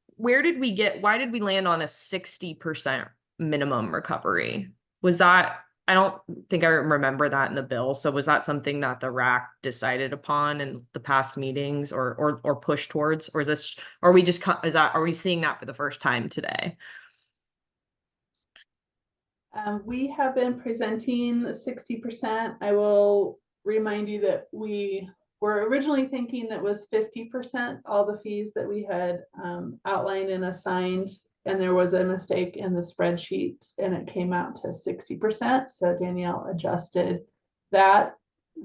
we land on a 60% minimum recovery? Was that, I don't think I remember that in the bill. So was that something that the RAC decided upon in the past meetings or pushed towards, or is this, are we just, are we seeing that for the first time today? We have been presenting 60%. I will remind you that we were originally thinking that was 50%, all the fees that we had outlined and assigned, and there was a mistake in the spreadsheet and it came out to 60%. So Danielle adjusted that.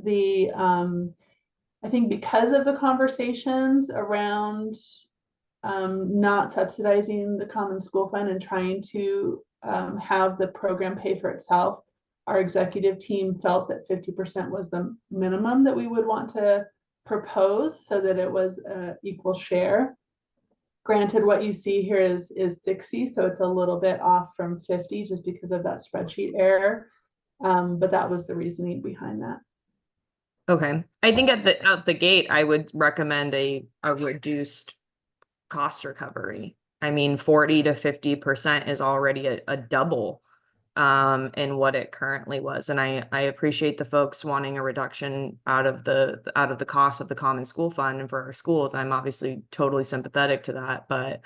I think because of the conversations around not subsidizing the common school fund and trying to have the program pay for itself, our executive team felt that 50% was the minimum that we would want to propose so that it was an equal share. Granted, what you see here is 60, so it's a little bit off from 50 just because of that spreadsheet error. But that was the reasoning behind that. Okay. I think at the gate, I would recommend a reduced cost recovery. I mean, 40 to 50% is already a double in what it currently was. And I appreciate the folks wanting a reduction out of the cost of the common school fund and for our schools. I'm obviously totally sympathetic to that. But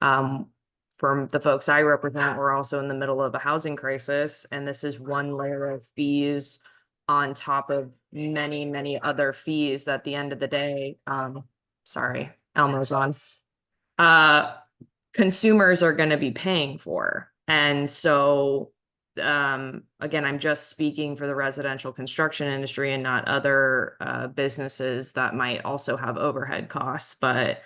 from the folks I represent, we're also in the middle of a housing crisis, and this is one layer of fees on top of many, many other fees that at the end of the day, sorry, Elmo's on. Consumers are going to be paying for. And so, again, I'm just speaking for the residential construction industry and not other businesses that might also have overhead costs. But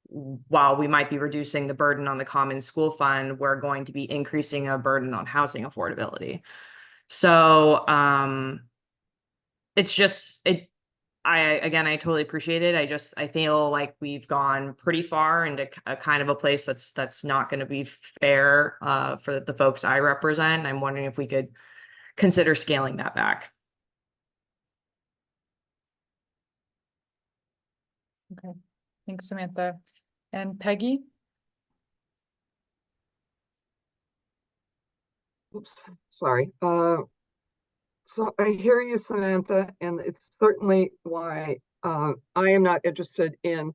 while we might be reducing the burden on the common school fund, we're going to be increasing a burden on housing affordability. So it's just, I totally appreciate it. I feel like we've gone pretty far into a kind of a place that's not going to be fair for the folks I represent. I'm wondering if we could consider scaling that back. Okay, thanks, Samantha. And Peggy? Oops, sorry. So I hear you, Samantha, and it's certainly why I am not interested in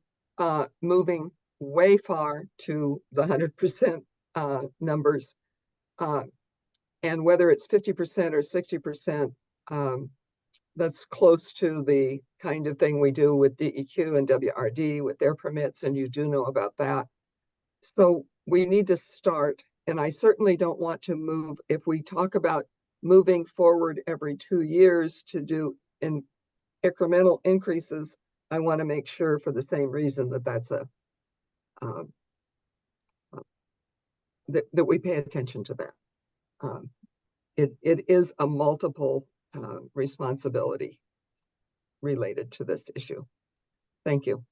moving way far to the 100% numbers. And whether it's 50% or 60%, that's close to the kind of thing we do with DEQ and WRD with their permits, and you do know about that. So we need to start, and I certainly don't want to move, if we talk about moving forward every 2 years to do in incremental increases, I want to make sure for the same reason that that's that we pay attention to that. It is a multiple responsibility related to this issue. Thank you.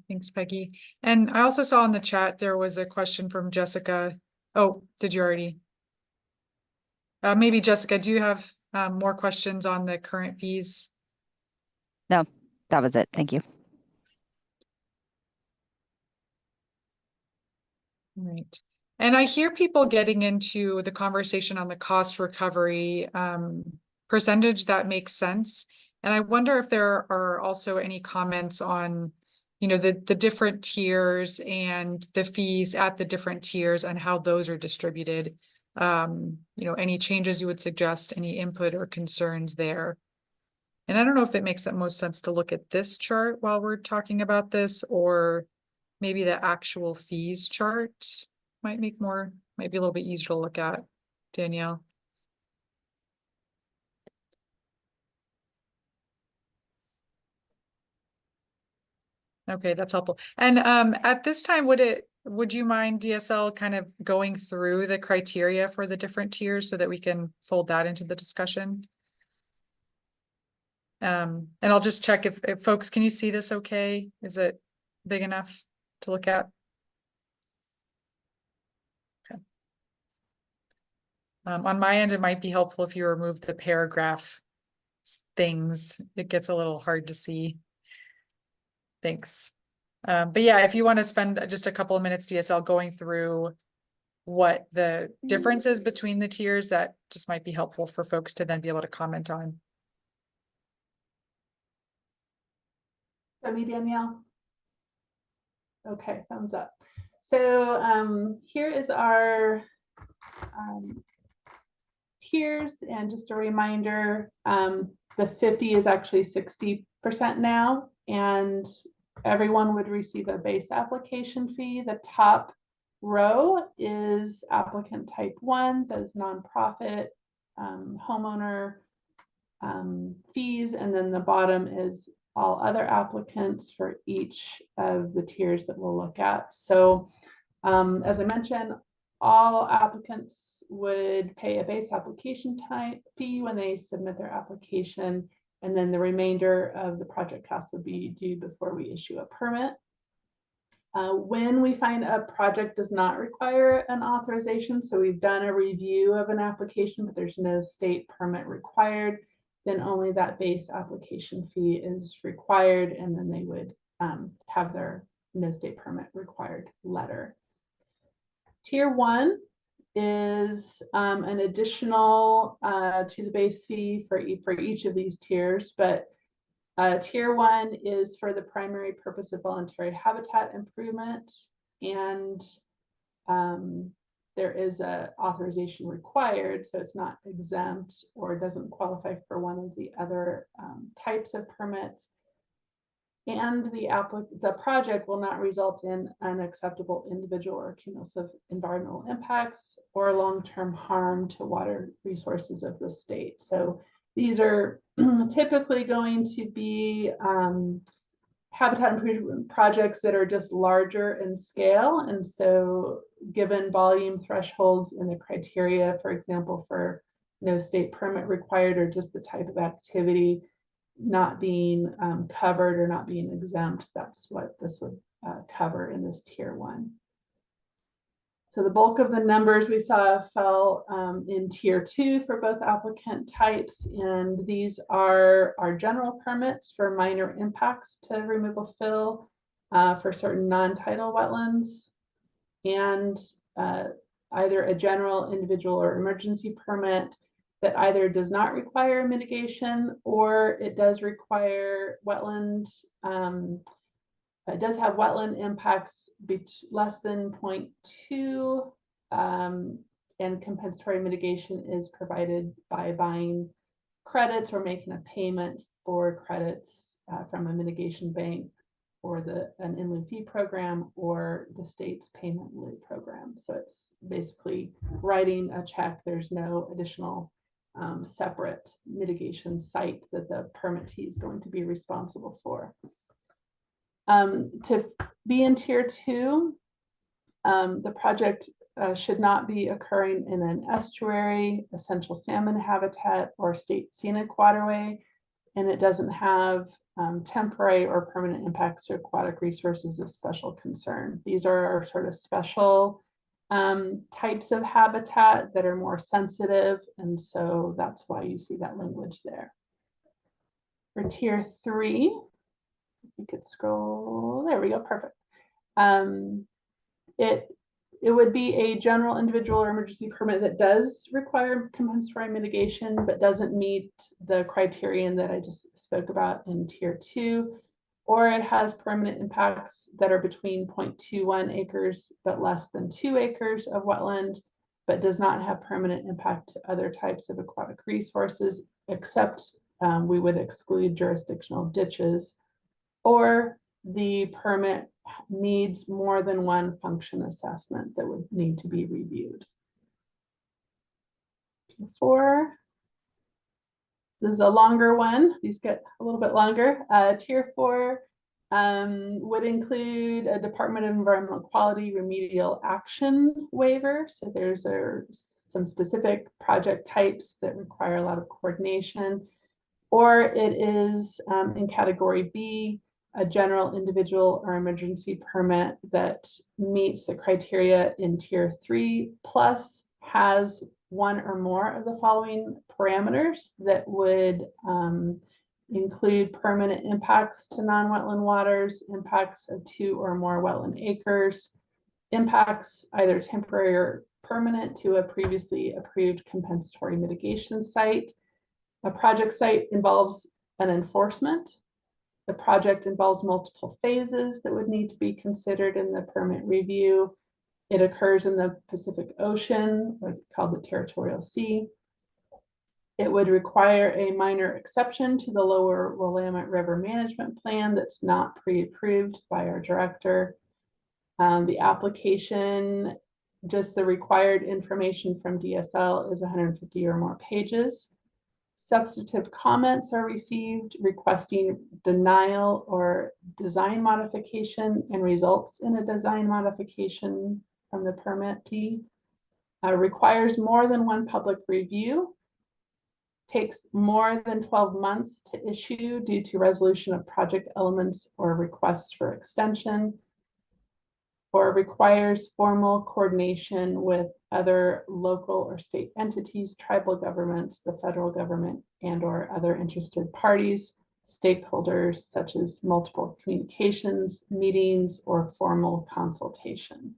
Thanks, Peggy. And I also saw in the chat, there was a question from Jessica. Oh, did you already? Maybe Jessica, do you have more questions on the current fees? No, that was it. Thank you. Right. And I hear people getting into the conversation on the cost recovery percentage that makes sense. And I wonder if there are also any comments on, you know, the different tiers and the fees at the different tiers and how those are distributed. You know, any changes you would suggest, any input or concerns there. And I don't know if it makes the most sense to look at this chart while we're talking about this, or maybe the actual fees chart might be a little bit easier to look at. Danielle. Okay, that's helpful. And at this time, would you mind, DSL, kind of going through the criteria for the different tiers so that we can fold that into the discussion? And I'll just check if folks, can you see this okay? Is it big enough to look at? Okay. On my end, it might be helpful if you remove the paragraph things. It gets a little hard to see. Thanks. But yeah, if you want to spend just a couple of minutes, DSL, going through what the difference is between the tiers, that just might be helpful for folks to then be able to comment on. Me, Danielle? Okay, thumbs up. So here is our tiers, and just a reminder, the 50 is actually 60% now, and everyone would receive a base application fee. The top row is applicant type 1, that is nonprofit, homeowner fees, and then the bottom is all other applicants for each of the tiers that we'll look at. So as I mentioned, all applicants would pay a base application type fee when they submit their application, and then the remainder of the project costs would be due before we issue a permit. When we find a project does not require an authorization, so we've done a review of an application, but there's no state permit required, then only that base application fee is required, and then they would have their no state permit required letter. Tier 1 is an additional to the base fee for each of these tiers, but Tier 1 is for the primary purpose of voluntary habitat improvement, and there is a authorization required, so it's not exempt or doesn't qualify for one of the other types of permits. And the project will not result in unacceptable individual or cumulative environmental impacts or long-term harm to water resources of the state. So these are typically going to be habitat improvement projects that are just larger in scale. And so given volume thresholds in the criteria, for example, for no state permit required, or just the type of activity not being covered or not being exempt, that's what this would cover in this Tier 1. So the bulk of the numbers we saw fell in Tier 2 for both applicant types, and these are our general permits for minor impacts to removal fill for certain non-tidal wetlands, and either a general, individual, or emergency permit that either does not require mitigation or it does require wetland. It does have wetland impacts less than 0.2, and compensatory mitigation is provided by buying credits or making a payment for credits from a mitigation bank or an in lieu fee program or the state's payment in lieu program. So it's basically writing a check. There's no additional separate mitigation site that the permittee is going to be responsible for. To be in Tier 2, the project should not be occurring in an estuary, essential salmon habitat, or state scenic waterway, and it doesn't have temporary or permanent impacts to aquatic resources of special concern. These are our sort of special types of habitat that are more sensitive, and so that's why you see that language there. For Tier 3, you could scroll, there we go, perfect. It would be a general, individual, or emergency permit that does require compensatory mitigation, but doesn't meet the criterion that I just spoke about in Tier 2, or it has permanent impacts that are between 0.21 acres but less than 2 acres of wetland, but does not have permanent impact to other types of aquatic resources, except we would exclude jurisdictional ditches, or the permit needs more than one function assessment that would need to be reviewed. 4, this is a longer one. These get a little bit longer. Tier 4 would include a Department of Environmental Quality remedial action waiver. So there's some specific project types that require a lot of coordination, or it is in Category B, a general, individual, or emergency permit that meets the criteria in tier 3 plus has one or more of the following parameters that would include permanent impacts to non-wetland waters, impacts of 2 or more wetland acres, impacts either temporary or permanent to a previously approved compensatory mitigation site. A project site involves an enforcement. The project involves multiple phases that would need to be considered in the permit review. It occurs in the Pacific Ocean, or called the Territorial Sea. It would require a minor exception to the Lower Willamette River Management Plan that's not pre-approved by our director. The application, just the required information from DSL, is 150 or more pages. Substantive comments are received requesting denial or design modification and results in a design modification from the permittee. Requires more than one public review. Takes more than 12 months to issue due to resolution of project elements or requests for extension, or requires formal coordination with other local or state entities, tribal governments, the federal government, and or other interested parties, stakeholders such as multiple communications, meetings, or formal consultation.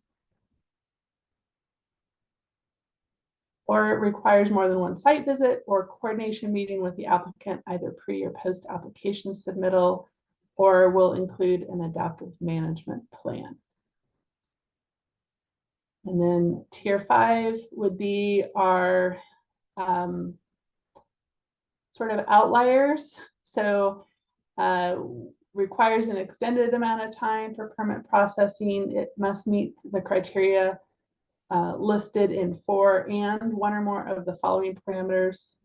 Or it requires more than one site visit or coordination meeting with the applicant, either pre or post application submittal, or will include an adaptive management plan. And then tier 5 would be our sort of outliers. So requires an extended amount of time for permit processing. It must meet the criteria listed in 4 and 1 or more of the following parameters.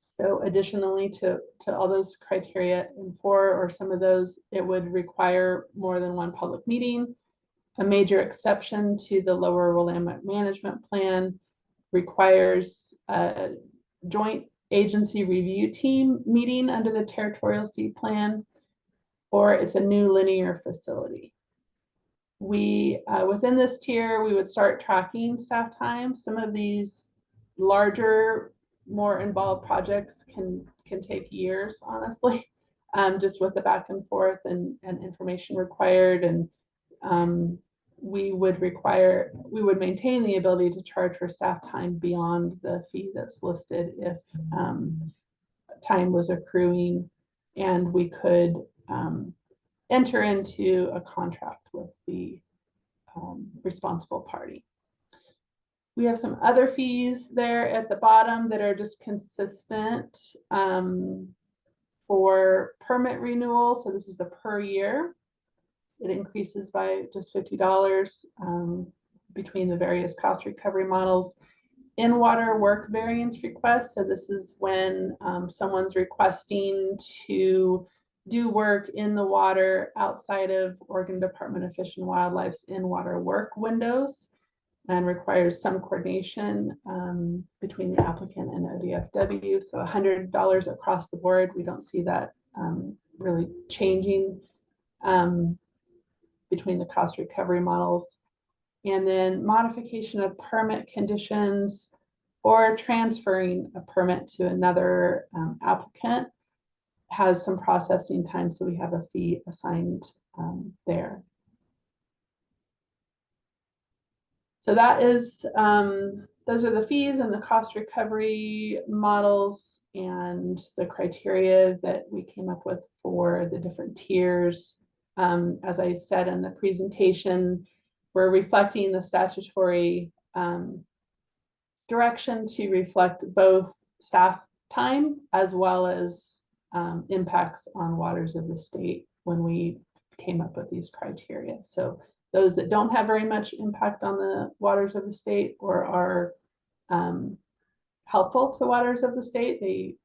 So additionally to all those criteria in 4 or some of those, it would require more than one public meeting. A major exception to the Lower Willamette Management Plan, requires a joint agency review team meeting under the Territorial Sea Plan, or it's a new linear facility. We, within this tier, we would start tracking staff time. Some of these larger, more involved projects can take years, honestly, just with the back and forth and information required. And we would maintain the ability to charge for staff time beyond the fee that's listed if time was accruing, and we could enter into a contract with the responsible party. We have some other fees there at the bottom that are just consistent for permit renewal. So this is a per year. It increases by just $50 between the various cost recovery models. In-water work variance requests. So this is when someone's requesting to do work in the water outside of Oregon Department of Fish and Wildlife's in-water work windows, and requires some coordination between the applicant and ODFW. So $100 across the board. We don't see that really changing between the cost recovery models. And then modification of permit conditions or transferring a permit to another applicant has some processing time, so we have a fee assigned there. So that is, those are the fees and the cost recovery models and the criteria that we came up with for the different tiers. As I said in the presentation, we're reflecting the statutory direction to reflect both staff time as well as impacts on waters of the state when we came up with these criteria. So those that don't have very much impact on the waters of the state or are helpful to waters of the state, they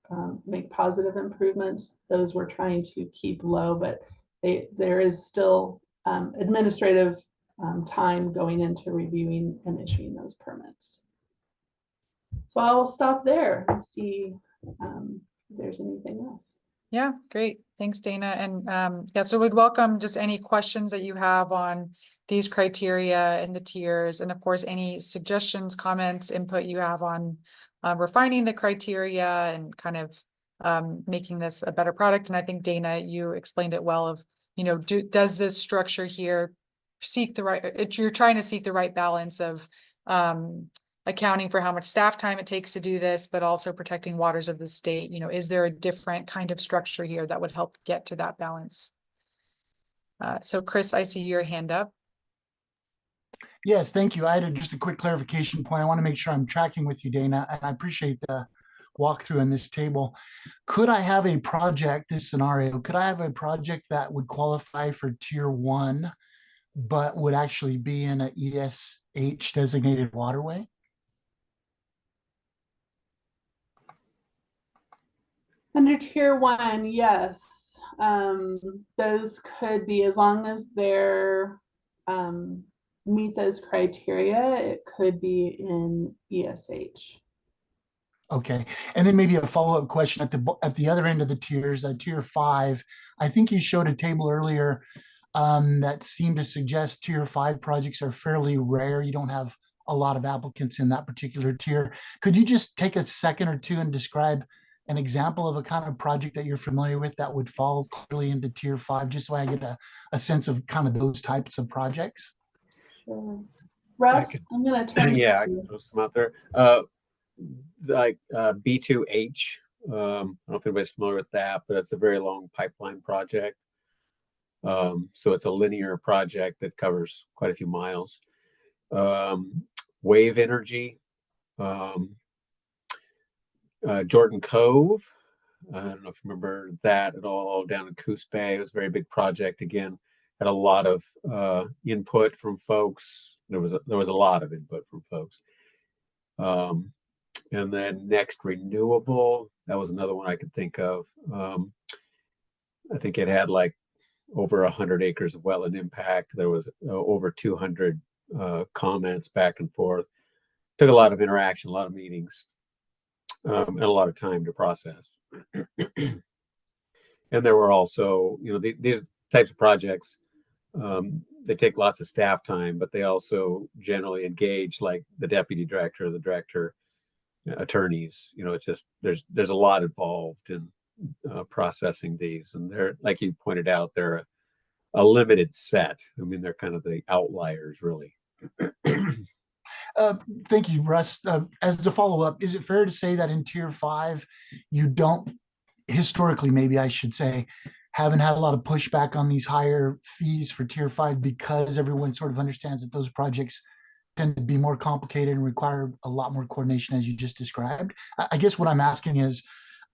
make positive improvements. Those we're trying to keep low, but there is still administrative time going into reviewing and issuing those permits. So I'll stop there and see if there's anything else. Yeah, great. Thanks, Dana. And yeah, so we'd welcome just any questions that you have on these criteria and the tiers. And of course, any suggestions, comments, input you have on refining the criteria and kind of making this a better product. And I think, Dana, you explained it well of, does this structure here seek the right, you're trying to seek the right balance of accounting for how much staff time it takes to do this, but also protecting waters of the state. Is there a different kind of structure here that would help get to that balance? So Chris, I see your hand up. Yes, thank you. I had just a quick clarification point. I want to make sure I'm tracking with you, Dana, and I appreciate the walkthrough in this table. Could I have a project, this scenario, could I have a project that would qualify for tier 1, but would actually be in a ESH designated waterway? Under tier 1, yes. Those could be, as long as they're meet those criteria, it could be in ESH. Okay, and then maybe a follow-up question at the other end of the tiers, tier 5. I think you showed a table earlier that seemed to suggest tier 5 projects are fairly rare. You don't have a lot of applicants in that particular tier. Could you just take a second or two and describe an example of a kind of project that you're familiar with that would fall clearly into tier 5, just so I get a sense of kind of those types of projects? Sure. Russ, I'm going to turn. Yeah, I can throw some out there. Like B2H. I don't know if anybody's familiar with that, but it's a very long pipeline project. So it's a linear project that covers quite a few miles. Wave Energy, Jordan Cove. I don't know if you remember that at all, down in Coos Bay. It was a very big project. Again, had a lot of input from folks. There was a lot of input from folks. And then Next Renewable, that was another one I could think of. I think it had like over 100 acres of wetland impact. There was over 200 comments back and forth. Took a lot of interaction, a lot of meetings, and a lot of time to process. And there were also, these types of projects, they take lots of staff time, but they also generally engage like the deputy director, the director, attorneys. It's just there's a lot involved in processing these, and they're, like you pointed out, they're a limited set. I mean, they're kind of the outliers, really. Thank you, Russ. As a follow-up, is it fair to say that in tier 5, you don't, historically, maybe I should say, haven't had a lot of pushback on these higher fees for tier 5 because everyone sort of understands that those projects tend to be more complicated and require a lot more coordination, as you just described? I guess what I'm asking is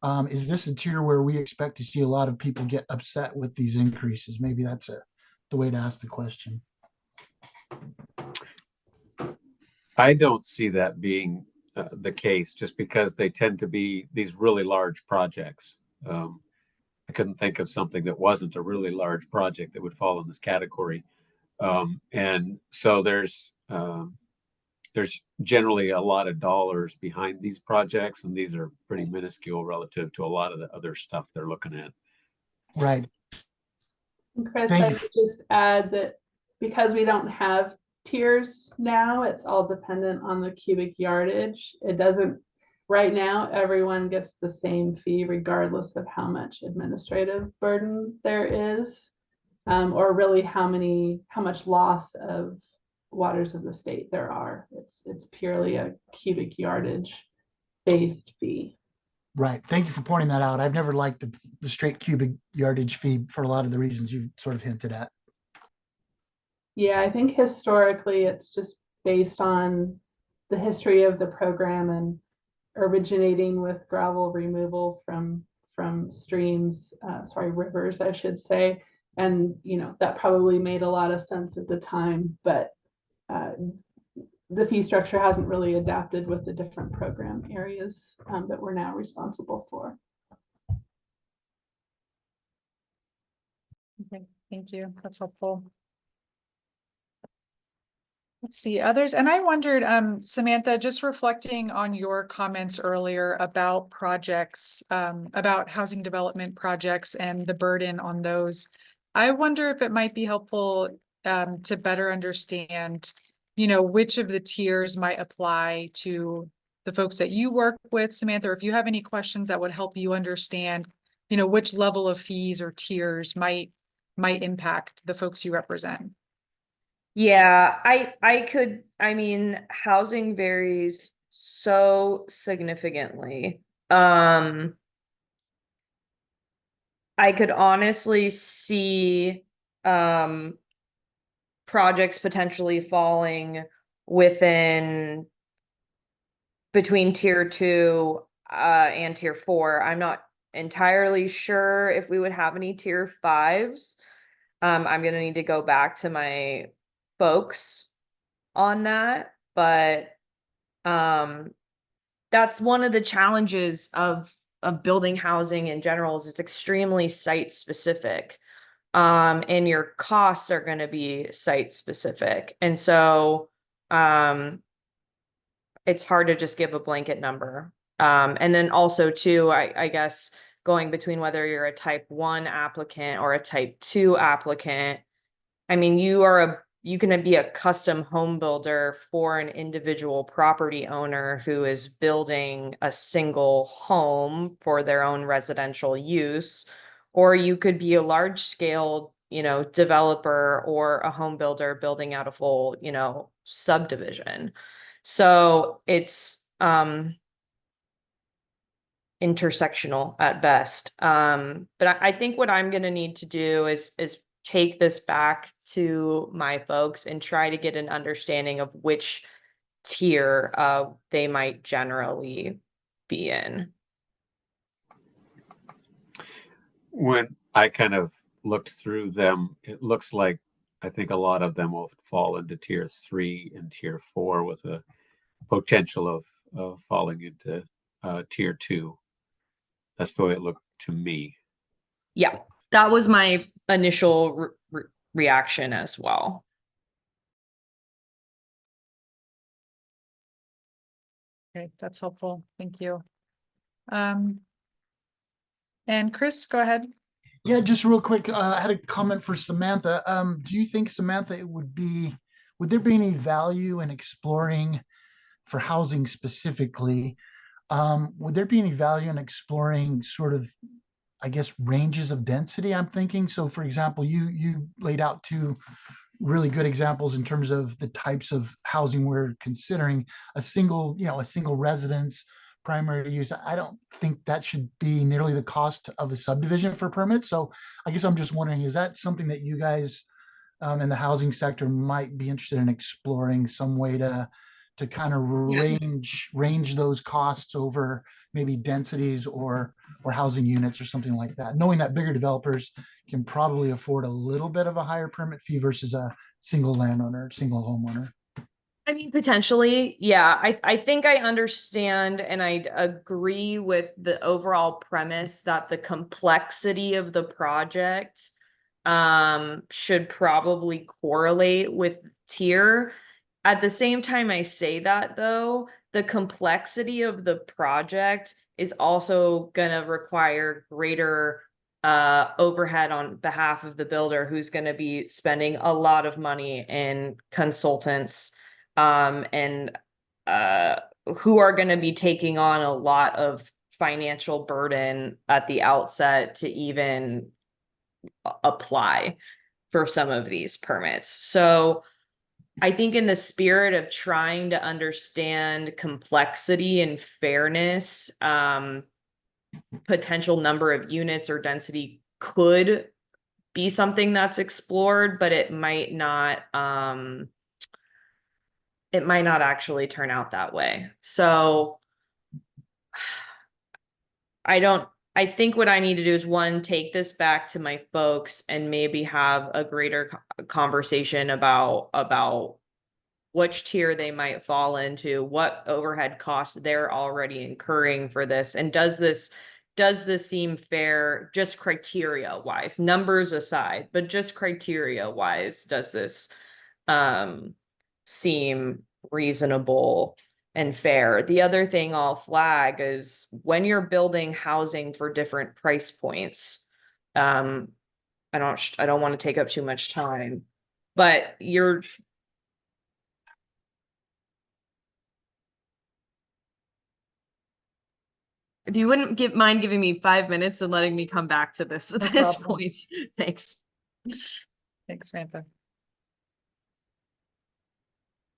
this a tier where we expect to see a lot of people get upset with these increases? Maybe that's the way to ask the question. I don't see that being the case, just because they tend to be these really large projects. I couldn't think of something that wasn't a really large project that would fall in this category. And so there's generally a lot of dollars behind these projects, and these are pretty minuscule relative to a lot of the other stuff they're looking at. Right. And Chris, Thank I you. would just add that because we don't have tiers now, it's all dependent on the cubic yardage. It doesn't, right now, everyone gets the same fee regardless of how much administrative burden there is, or really how much loss of waters of the state there are. It's purely a cubic yardage based fee. Right. Thank you for pointing that out. I've never liked the straight cubic yardage fee for a lot of the reasons you sort of hinted at. Yeah, I think historically it's just based on the history of the program and originating with gravel removal from streams, rivers, I should say. And, that probably made a lot of sense at the time, but the fee structure hasn't really adapted with the different program areas that we're now responsible for. Okay, thank you. That's helpful. Let's see others. And I wondered, Samantha, just reflecting on your comments earlier about projects, about housing development projects and the burden on those. I wonder if it might be helpful to better understand, which of the tiers might apply to the folks that you work with, Samantha, or if you have any questions that would help you understand, which level of fees or tiers might impact the folks you represent. Yeah, I mean, housing varies so significantly. I could honestly see projects potentially falling within between tier 2 and tier 4. I'm not entirely sure if we would have any tier 5s. I'm gonna need to go back to my folks on that, but that's one of the challenges of building housing in general is it's extremely site specific. And your costs are going to be site specific. And so it's hard to just give a blanket number. And then also too, I guess going between whether you're a type 1 applicant or a type 2 applicant, I mean, you can be a custom home builder for an individual property owner who is building a single home for their own residential use, or you could be a large scale, developer or a home builder building out a full, subdivision. So it's intersectional at best. But I think what I'm going to need to do is take this back to my folks and try to get an understanding of which tier they might generally be in. When I kind of looked through them, it looks like I think a lot of them will fall into tier 3 and tier 4 with a potential of falling into tier 2. That's the way it looked to me. Yeah, that was my initial reaction as well. Okay, that's helpful. Thank you. And Chris, go ahead. Yeah, just real quick, I had a comment for Samantha. Do you think, Samantha, would there be any value in exploring for housing specifically? Would there be any value in exploring sort of, I guess, ranges of density? I'm thinking. So for example, you laid out 2 really good examples in terms of the types of housing we're considering. A single residence, primary use. I don't think that should be nearly the cost of a subdivision for permits. So I guess I'm just wondering, is that something that you guys in the housing sector might be interested in exploring, some way to kind of range those costs over maybe densities or housing units or something like that, knowing that bigger developers can probably afford a little bit of a higher permit fee versus a single landowner, single homeowner? I mean, potentially, yeah. I think I understand and I agree with the overall premise that the complexity of the project should probably correlate with tier. At the same time I say that though, the complexity of the project is also gonna require greater overhead on behalf of the builder who's gonna be spending a lot of money in consultants and who are going to be taking on a lot of financial burden at the outset to even apply for some of these permits. So I think in the spirit of trying to understand complexity and fairness, potential number of units or density could be something that's explored, but it might not actually turn out that way. So I think what I need to do is take this back to my folks and maybe have a greater conversation about which tier they might fall into, what overhead costs they're already incurring for this. And does this seem fair, just criteria wise, numbers aside, but just criteria wise, does this seem reasonable and fair. The other thing I'll flag is when you're building housing for different price points, I don't want to take up too much time, but if you wouldn't mind giving me 5 minutes and letting me come back to this problem. point. Thanks. Thanks, Samantha.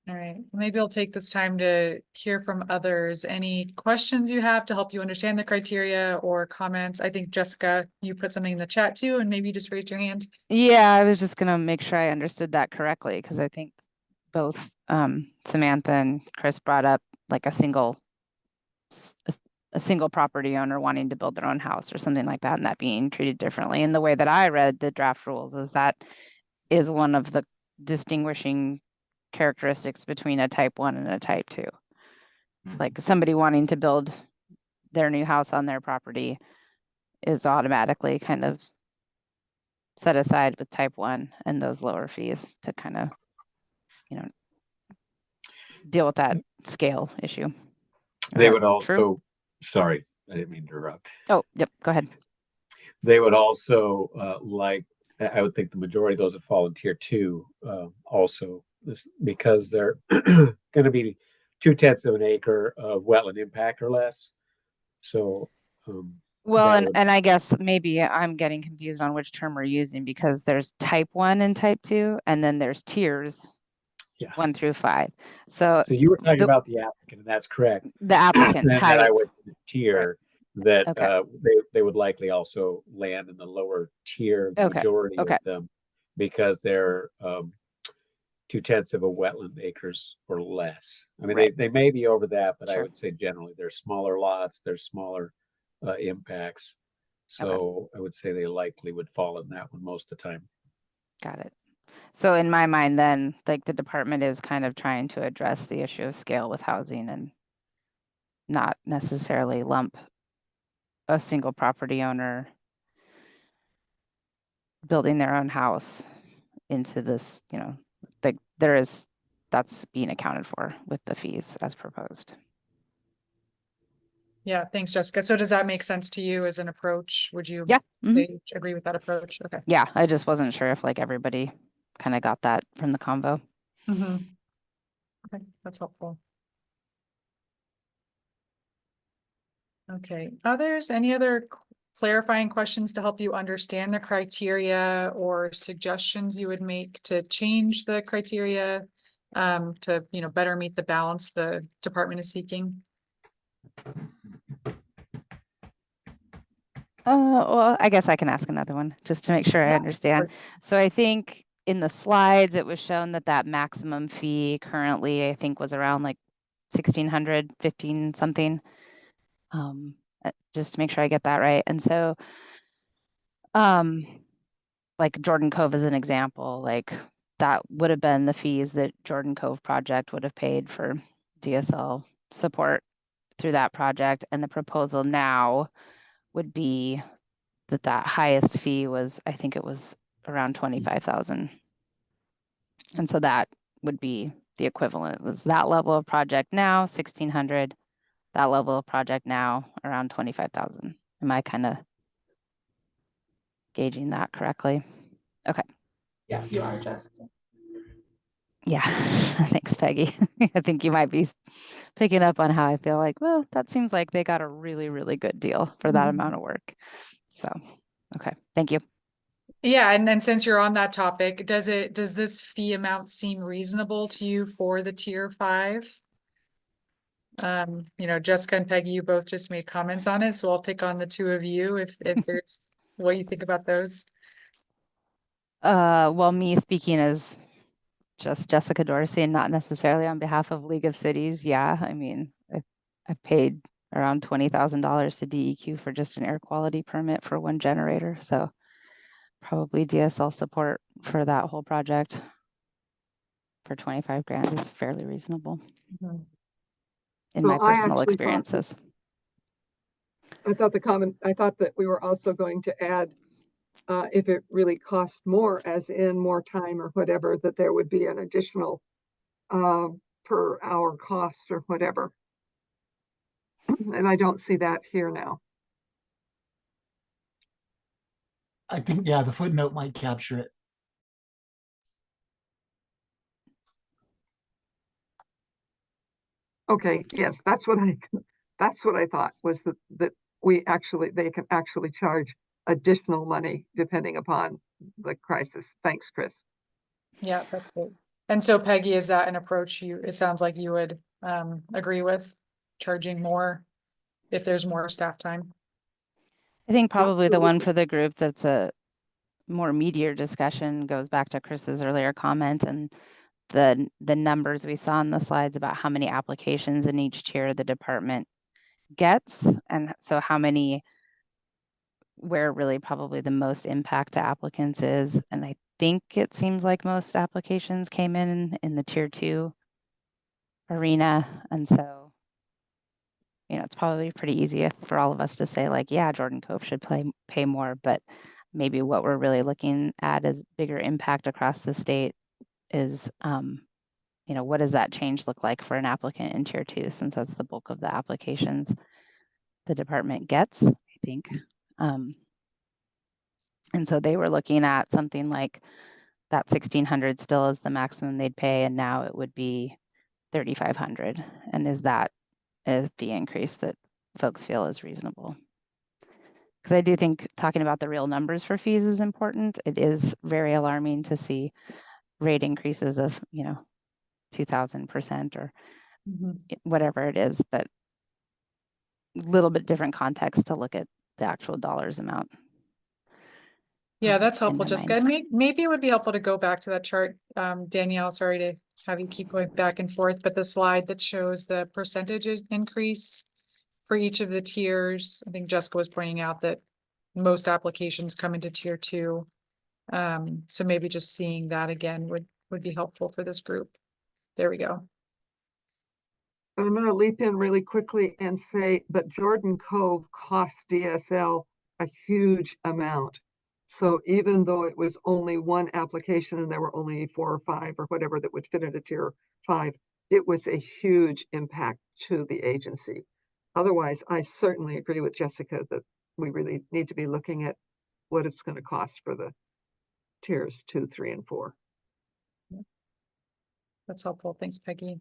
All right, maybe I'll take this time to hear from others. Any questions you have to help you understand the criteria or comments? I think Jessica, you put something in the chat too, and maybe you just raised your hand. Yeah, I was just gonna make sure I understood that correctly, because I think both Samantha and Chris brought up like a single property owner wanting to build their own house or something like that, and that being treated differently. And the way that I read the draft rules is that is one of the distinguishing characteristics between a type 1 and a type 2. Like somebody wanting to build their new house on their property is automatically kind of set aside with type 1 and those lower fees to kind of, deal with that scale issue. They would true? also, sorry, I didn't mean to interrupt. Oh, yep, go ahead. They would also I would think the majority of those would fall in tier 2 also, because they're going to be 2/10 of an acre of wetland impact or less. So well, and I guess maybe I'm getting confused on which term we're using, because there's type 1 and type 2, and then there's tiers 1 through 5. So you were talking about the applicant, and that's correct. The applicant and type. then I went to the tier that Okay. They would likely also land in the lower tier, the Okay. majority Okay. of them, because they're 2/10 of a wetland acres or less. I mean, Right. they may be over that, but I Sure. would say generally they're smaller lots, they're smaller impacts. So I would say they likely would fall in that one most of the time. Got it. So in my mind then, like the department is kind of trying to address the issue of scale with housing and not necessarily lump a single property owner building their own house into this, like that's being accounted for with the fees as proposed. Yeah, thanks, Jessica. So does that make sense to you as an approach? Would you agree with that approach? Okay. Yeah, I just wasn't sure if like everybody kind of got that from the convo. Okay, that's helpful. Okay, any other clarifying questions to help you understand the criteria or suggestions you would make to change the criteria to, better meet the balance the department is seeking? Well, I guess I can ask another one just to make sure I understand. So I think in the slides, it was shown that maximum fee currently, I think, was around like 1,600, 15 something. Just to make sure I get that right. And so, like Jordan Cove as an example, like that would have been the fees that Jordan Cove project would have paid for DSL support through that project. And the proposal now would be that highest fee was, I think it was around 25,000. And so that would be the equivalent. Was that level of project now 1,600, that level of project now around 25,000. Am I kind of gauging that correctly? Okay. Yeah, you are, Jessica. Yeah, thanks, Peggy. I think you might be picking up on how I feel like, well, that seems like they got a really, really good deal for that amount of work. So, okay, thank you. Yeah, and then since you're on that topic, does this fee amount seem reasonable to you for the tier 5? Jessica and Peggy, you both just made comments on it, so I'll pick on the two of you if there's what you think about those. Well, me speaking as just Jessica Dorsey and not necessarily on behalf of League of Cities. Yeah, I mean, I've paid around $20,000 to DEQ for just an air quality permit for one generator. So probably DSL support for that whole project for 25 grand is fairly reasonable in my personal experiences. I thought that we were also going to add, if it really costs more, as in more time or whatever, that there would be an additional per hour cost or whatever. And I don't see that here now. I think, yeah, the footnote might capture it. Okay, yes, that's what I thought was that they can actually charge additional money depending upon the crisis. Thanks, Chris. Yeah, that's great. And so Peggy, is that an approach it sounds like you would agree with, charging more if there's more staff time? I think probably the one Absolutely. for the group that's a more meatier discussion goes back to Chris's earlier comment and the numbers we saw in the slides about how many applications in each tier the department gets, and so how many, where really probably the most impact to applicants is. And I think it seems like most applications came in the tier 2 arena. And so, you know, it's probably pretty easy for all of us to say like, yeah, Jordan Cove should pay more, but maybe what we're really looking at is bigger impact across the state is, you know, what does that change look like for an applicant in tier 2, since that's the bulk of the applications the department gets, I think. And so they were looking at something like that 1,600 still is the maximum they'd pay, and now it would be 3,500. And is that a fee increase that folks feel is reasonable? Because I do think talking about the real numbers for fees is important. It is very alarming to see rate increases of, you know, 2,000% or whatever it is, but a little bit different context to look at the actual dollars amount. Yeah, that's in helpful, my Jessica. mind. And maybe it would be helpful to go back to that chart. Danielle, sorry to have you keep going back and forth, but the slide that shows the percentages increase for each of the tiers. I think Jessica was pointing out that most applications come into tier 2. So maybe just seeing that again would be helpful for this group. There we go. I'm going to leap in really quickly and say, but Jordan Cove costs DSL a huge amount. So even though it was only one application and there were only 4 or 5 or whatever that would fit into tier 5, it was a huge impact to the agency. Otherwise, I certainly agree with Jessica that we really need to be looking at what it's going to cost for the tiers 2, 3, and 4. That's helpful. Thanks, Peggy.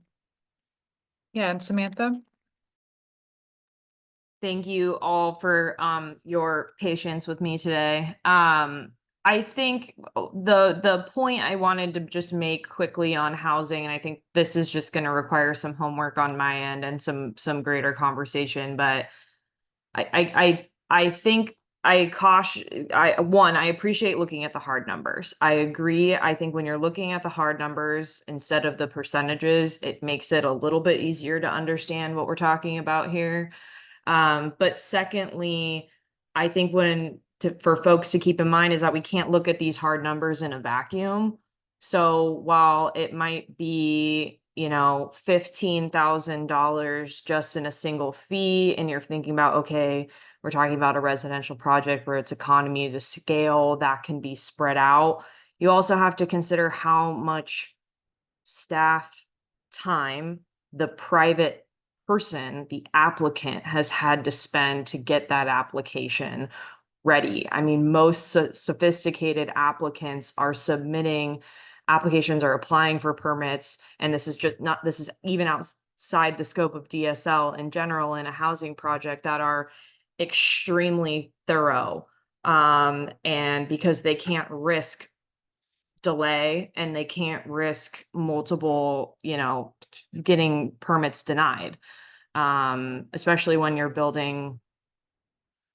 Yeah, and Samantha? Thank you all for your patience with me today. I think the point I wanted to just make quickly on housing, and I think this is just going to require some homework on my end and some greater conversation, but I think I appreciate looking at the hard numbers. I agree. I think when you're looking at the hard numbers instead of the percentages, it makes it a little bit easier to understand what we're talking about here. But secondly, I think for folks to keep in mind is that we can't look at these hard numbers in a vacuum. So while it might be, you know, $15,000 just in a single fee, and you're thinking about, okay, we're talking about a residential project where it's economy to scale that can be spread out. You also have to consider how much staff time the private person, the applicant, has had to spend to get that application ready. I mean, most sophisticated applicants are submitting applications or applying for permits, and this is even outside the scope of DSL in general in a housing project, that are extremely thorough. And because they can't risk delay and they can't risk multiple, you know, getting permits denied, especially when you're building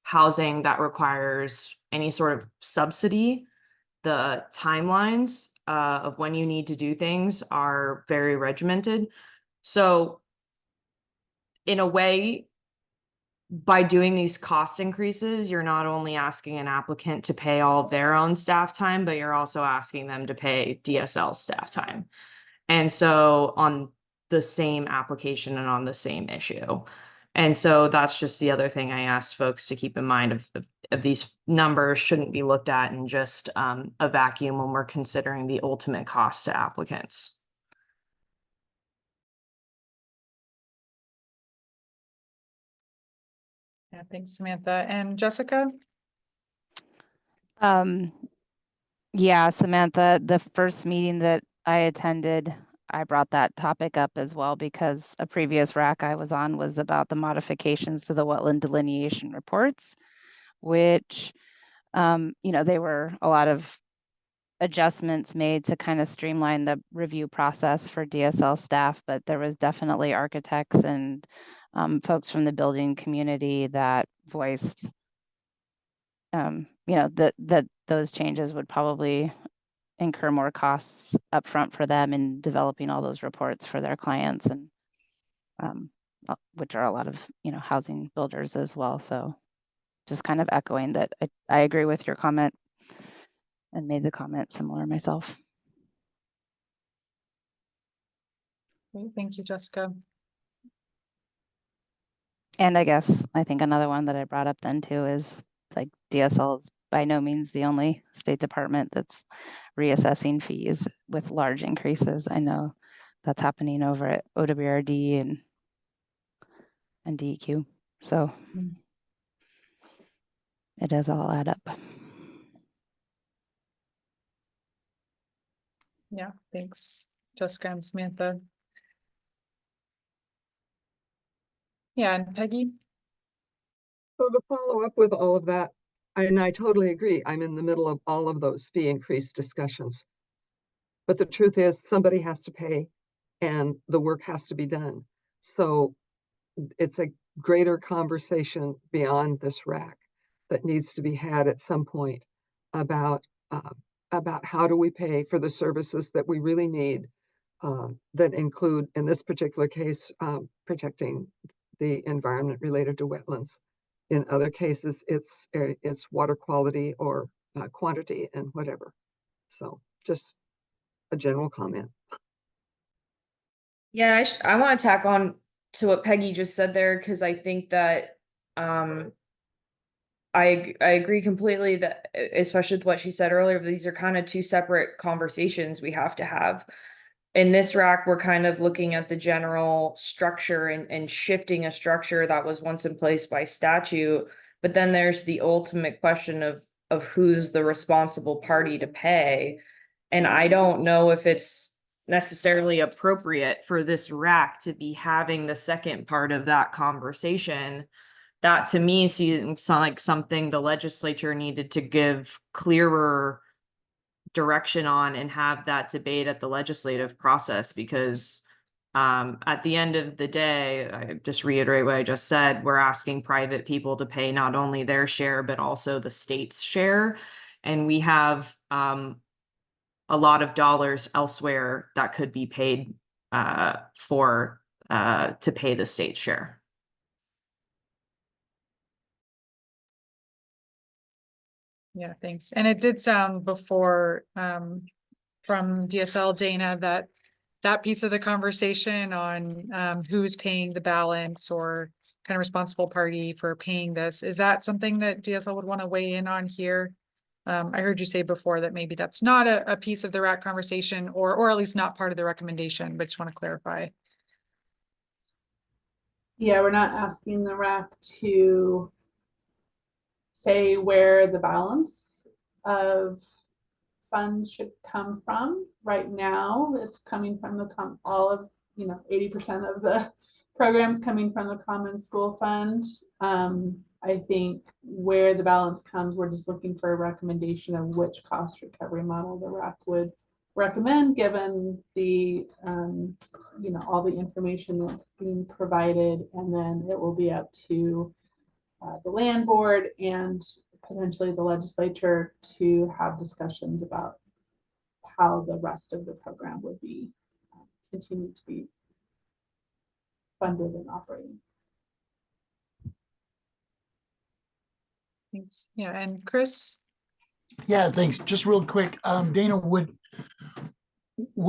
housing that requires any sort of subsidy. The timelines of when you need to do things are very regimented. So in a way, by doing these cost increases, you're not only asking an applicant to pay all of their own staff time, but you're also asking them to pay DSL staff time. And so on the same application and on the same issue. And so that's just the other thing I ask folks to keep in mind of these numbers shouldn't be looked at in just a vacuum when we're considering the ultimate cost to applicants. Yeah, thanks, Samantha. And Jessica? Yeah, Samantha, the first meeting that I attended, I brought that topic up as well because a previous RAC I was on was about the modifications to the wetland delineation reports, which, they were a lot of adjustments made to kind of streamline the review process for DSL staff, but there was definitely architects and folks from the building community that voiced, that those changes would probably incur more costs upfront for them in developing all those reports for their clients, and which are a lot of housing builders as well. So just kind of echoing that I agree with your comment and made the comment similar myself. Great, thank you, Jessica. And I think another one that I brought up then too is like DSL is by no means the only state department that's reassessing fees with large increases. I know that's happening over at OWRD and DEQ. So it does all add up. Yeah, thanks, Jessica and Samantha. Yeah, and Peggy? So to follow up with all of that, and I totally agree, I'm in the middle of all of those fee increase discussions. But the truth is somebody has to pay and the work has to be done. So it's a greater conversation beyond this RAC that needs to be had at some point about how do we pay for the services that we really need, that include, in this particular case, protecting the environment related to wetlands. In other cases, it's water quality or quantity and whatever. So just a general comment. Yeah, I want to tack on to what Peggy just said there, because I think that I agree completely that, especially with what she said earlier, these are kind of two separate conversations we have to have. In this RAC, we're kind of looking at the general structure and shifting a structure that was once in place by statute. But then there's the ultimate question of who's the responsible party to pay. And I don't know if it's necessarily appropriate for this RAC to be having the second part of that conversation. That to me seems like something the legislature needed to give clearer direction on and have that debate at the legislative process, because at the end of the day, I just reiterate what I just said, we're asking private people to pay not only their share, but also the state's share. And we have a lot of dollars elsewhere that could be paid to pay the state share. Yeah, thanks. And it did sound before from DSL, Dana, that piece of the conversation on who's paying the balance or kind of responsible party for paying this, is that something that DSL would want to weigh in on here? I heard you say before that maybe that's not a piece of the RAC conversation, or at least not part of the recommendation, but just want to clarify. Yeah, we're not asking the RAC to say where the balance of funds should come from. Right now, it's coming from the all of 80% of the programs coming from the Common School Fund. I think where the balance comes, we're just looking for a recommendation of which cost recovery model the RAC would recommend, given the all the information that's being provided, and then it will be up to the land board and potentially the legislature to have discussions about how the rest of the program would be continued to be funded and operating. Thanks. Yeah, and Chris? Yeah, thanks. Just real quick, Dana, would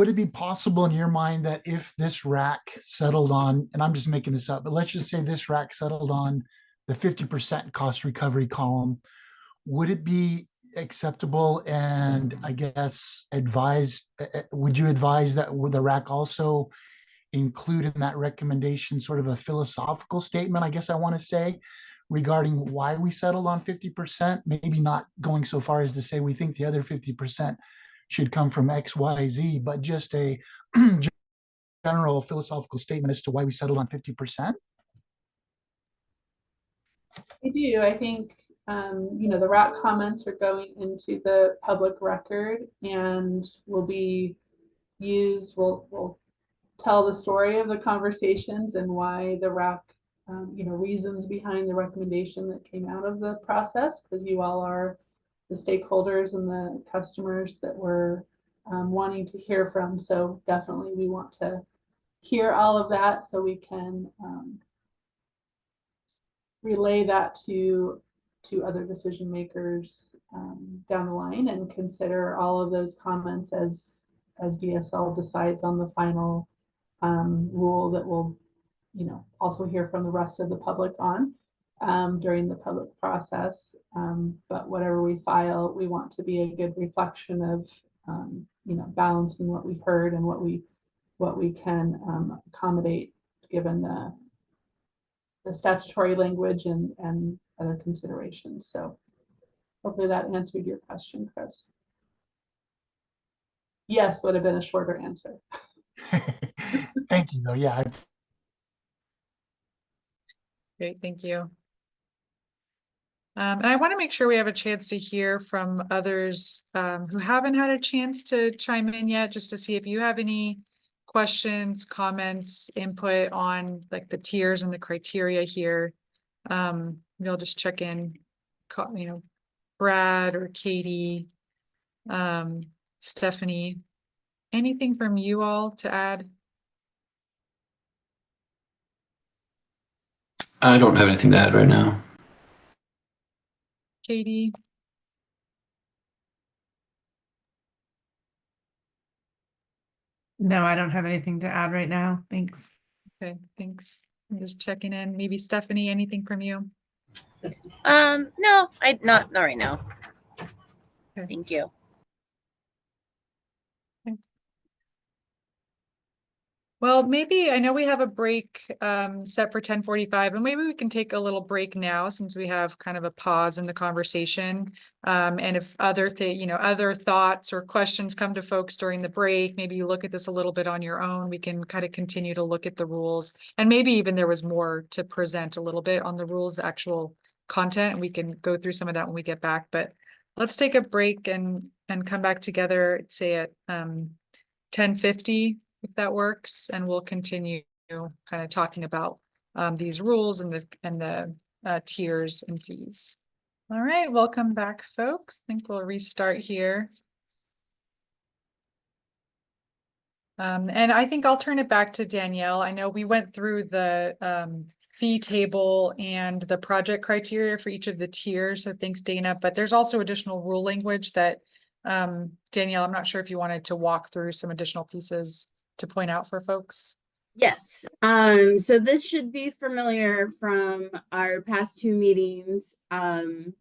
it be possible in your mind that if this RAC settled on, and I'm just making this up, but let's just say this RAC settled on the 50% cost recovery column, would it be acceptable and I guess would you advise that the RAC also include in that recommendation sort of a philosophical statement, I guess I want to say, regarding why we settled on 50%, maybe not going so far as to say we think the other 50% should come from X, Y, Z, but just a general philosophical statement as to why we settled on 50%? I do. I think, the RAC comments are going into the public record and will be used, will tell the story of the conversations and why the RAC, reasons behind the recommendation that came out of the process, because you all are the stakeholders and the customers that we're wanting to hear from. So definitely we want to hear all of that so we can relay that to other decision makers down the line, and consider all of those comments as DSL decides on the final rule that we'll also hear from the rest of the public on during the public process. But whatever we file, we want to be a good reflection of balancing what we heard and what we can accommodate given the statutory language and other considerations. So hopefully that answered your question, Chris. Yes, would have been a shorter answer. Thank you, though. Yeah. Great, thank you. And I want to make sure we have a chance to hear from others who haven't had a chance to chime in yet, just to see if you have any questions, comments, input on like the tiers and the criteria here. We'll just check in, Brad or Katie, Stephanie, anything from you all to add? I don't have anything to add right now. Katie? No, I don't have anything to add right now. Thanks. Okay, thanks. I'm just checking in. Maybe Stephanie, anything from you? No, not right now. Okay. Thank you. Well, maybe I know we have a break set for 10:45, and maybe we can take a little break now since we have kind of a pause in the conversation. And if other thoughts or questions come to folks during the break, maybe you look at this a little bit on your own. We can kind of continue to look at the rules, and maybe even there was more to present a little bit on the rules, the actual content, and we can go through some of that when we get back. But let's take a break and come back together, say at 10:50. If that works, and we'll continue kind of talking about these rules and the tiers and fees. All right, welcome back, folks. I think we'll restart here. And I think I'll turn it back to Danielle. I know we went through the fee table and the project criteria for each of the tiers, so thanks, Dana. But there's also additional rule language that Danielle, I'm not sure if you wanted to walk through some additional pieces to point out for folks. Yes. So this should be familiar from our past two meetings. If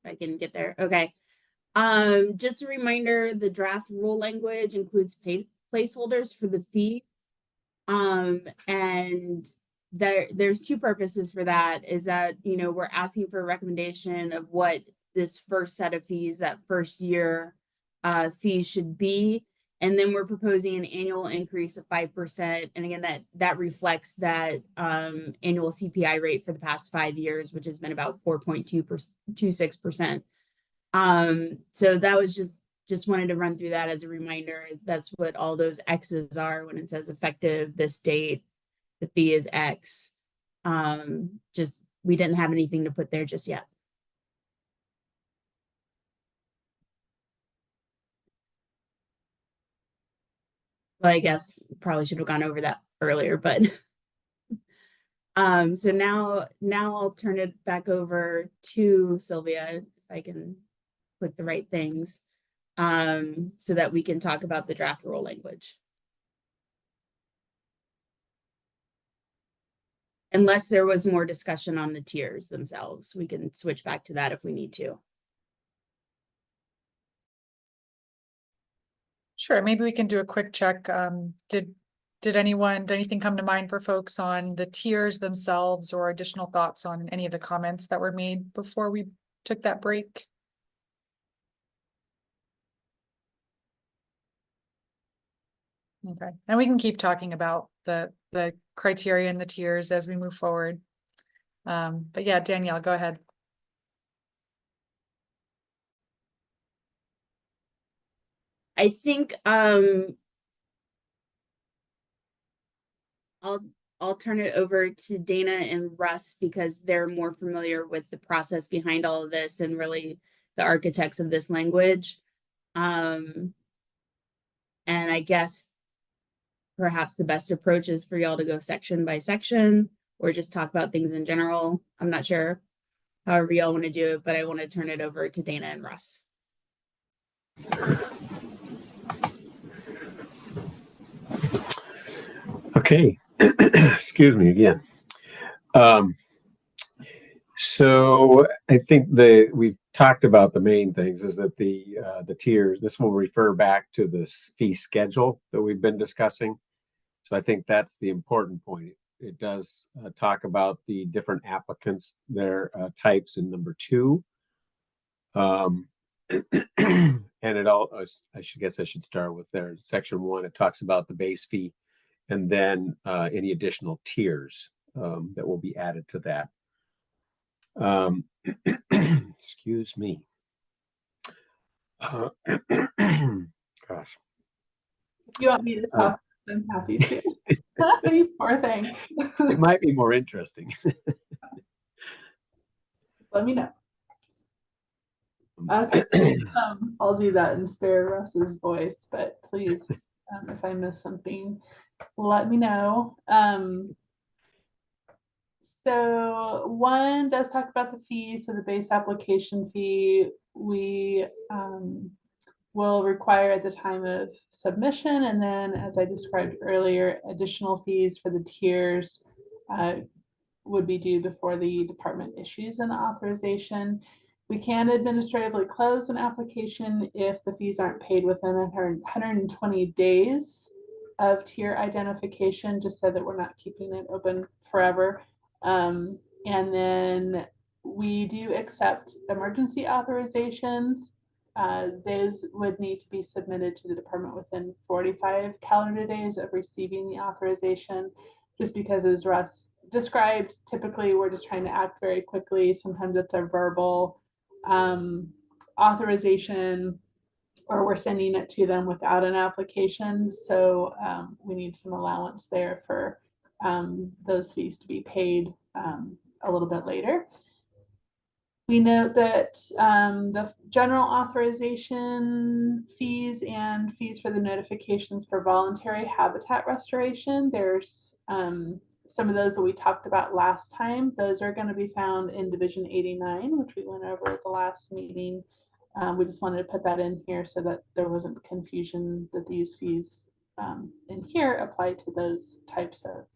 I can get there. Okay. Just a reminder, the draft rule language includes placeholders for the fees. And there's two purposes for that, is that, we're asking for a recommendation of what this first set of fees, that first year fees should be. And then we're proposing an annual increase of 5%. And again, that reflects that annual CPI rate for the past 5 years, which has been about 4.26%. So that was just wanted to run through that as a reminder. That's what all those X's are when it says effective this date, the fee is X. Just we didn't have anything to put there just yet. Well, I guess probably should have gone over that earlier, but so now I'll turn it back over to Sylvia, if I can click the right things, so that we can talk about the draft rule language. Unless there was more discussion on the tiers themselves, we can switch back to that if we need to. Sure, Maybe we can do a quick check. Did did anything come to mind for folks on the tiers themselves or additional thoughts on any of the comments that were made before we took that break? Okay, and we can keep talking about the criteria and the tiers as we move forward. But yeah, Danielle, go ahead. I think I'll turn it over to Dana and Russ because they're more familiar with the process behind all of this and really the architects of this language. And I guess perhaps the best approach is for y'all to go section by section or just talk about things in general. I'm not sure however y'all want to do it, but I want to turn it over to Dana and Russ. Okay, excuse me again. So I think we've talked about the main things is that the tiers, this will refer back to this fee schedule that we've been discussing. So I think that's the important point. It does talk about the different applicants, their types in number 2. And it all, I guess I should start with there. Section 1, it talks about the base fee and then any additional tiers that will be added to that. Excuse me. Gosh. You want me to talk? I'm happy to. You poor thing. It might be more interesting. Just let me know. Okay. I'll do that and spare Russ's voice, but please, if I miss something, let me know. So 1 does talk about the fee. So the base application fee, we will require at the time of submission. And then, as I described earlier, additional fees for the tiers would be due before the department issues an authorization. We can administratively close an application if the fees aren't paid within 120 days of tier identification, just so that we're not keeping it open forever. And then we do accept emergency authorizations. Those would need to be submitted to the department within 45 calendar days of receiving the authorization, just because, as Russ described, typically we're just trying to act very quickly. Sometimes it's a verbal authorization, or we're sending it to them without an application. So we need some allowance there for those fees to be paid a little bit later. We note that the general authorization fees and fees for the notifications for voluntary habitat restoration, there's some of those that we talked about last time. Those are going to be found in Division 89, which we went over at the last meeting. We just wanted to put that in here so that there wasn't confusion that these fees in here apply to those types of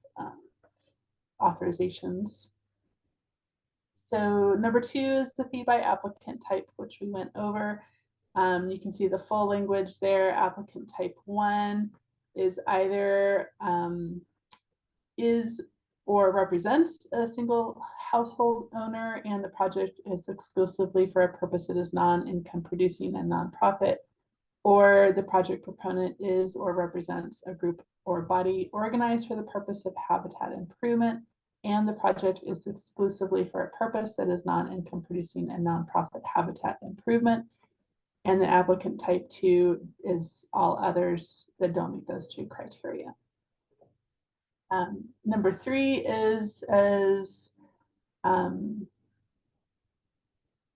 authorizations. So number 2 is the fee by applicant type, which we went over. You can see the full language there. Applicant type 1 is either is or represents a single household owner, and the project is exclusively for a purpose that is non-income producing and nonprofit, or the project proponent is or represents a group or body organized for the purpose of habitat improvement, and the project is exclusively for a purpose that is non-income producing and nonprofit habitat improvement. And the applicant type 2 is all others that don't meet those 2 criteria. Number 3 is, as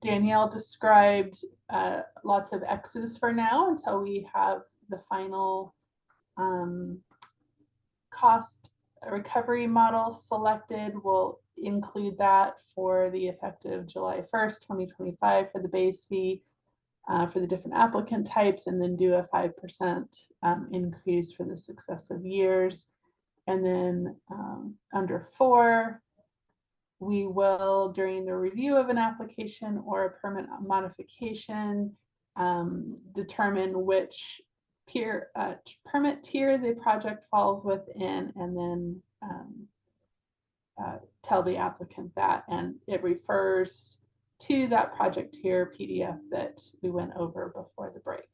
Danielle described, lots of X's for now until we have the final cost recovery model selected. We'll include that for the effective July 1st, 2025 for the base fee for the different applicant types, and then do a 5% increase for the successive years. And then under 4, we will, during the review of an application or a permit modification, determine which permit tier the project falls within, and then tell the applicant that, and it refers to that project tier PDF that we went over before the break.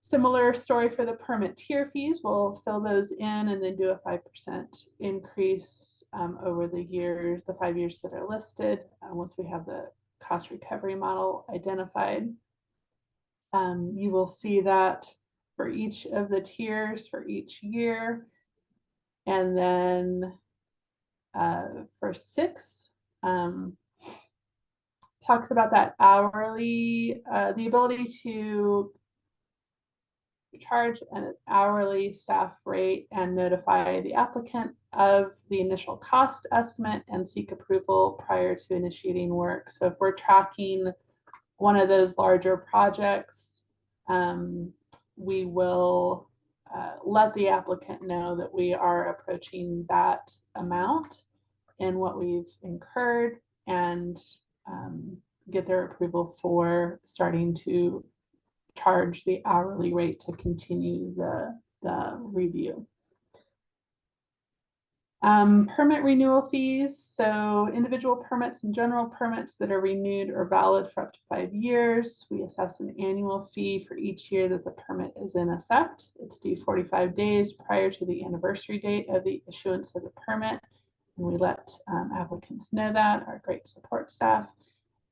Similar story for the permit tier fees. We'll fill those in and then do a 5% increase over the years, the 5 years that are listed, once we have the cost recovery model identified. You will see that for each of the tiers for each year. And then for 6, talks about that hourly, the ability to charge an hourly staff rate and notify the applicant of the initial cost estimate and seek approval prior to initiating work. So if we're tracking one of those larger projects, we will let the applicant know that we are approaching that amount in what we've incurred, and get their approval for starting to charge the hourly rate to continue the review. Permit renewal fees. So individual permits and general permits that are renewed or valid for up to 5 years. We assess an annual fee for each year that the permit is in effect. It's due 45 days prior to the anniversary date of the issuance of the permit. And we let applicants know that, our great support staff.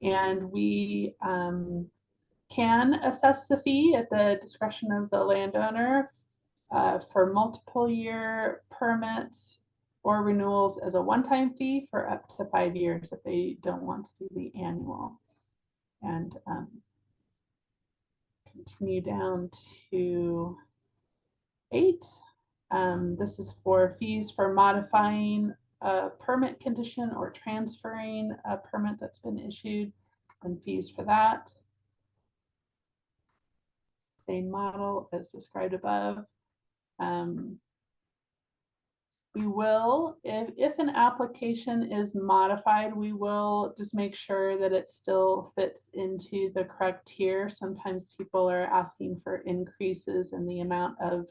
And we can assess the fee at the discretion of the landowner for multiple year permits or renewals as a one-time fee for up to 5 years if they don't want to do the annual. And continue down to 8. This is for fees for modifying a permit condition or transferring a permit that's been issued, and fees for that. Same model as described above. We will, if an application is modified, we will just make sure that it still fits into the correct tier. Sometimes people are asking for increases in the amount of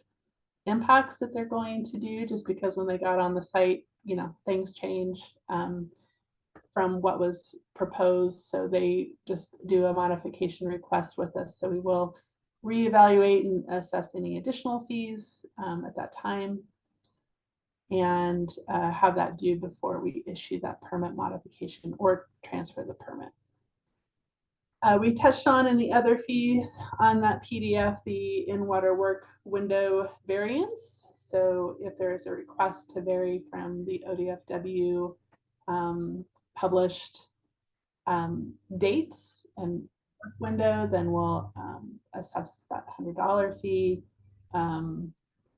impacts that they're going to do, just because when they got on the site, you know, things change from what was proposed. So they just do a modification request with us. So we will reevaluate and assess any additional fees at that time, and have that due before we issue that permit modification or transfer the permit. We touched on in the other fees on that PDF, the in-water work window variance. So if there is a request to vary from the ODFW published dates and window, then we'll assess that $100 fee.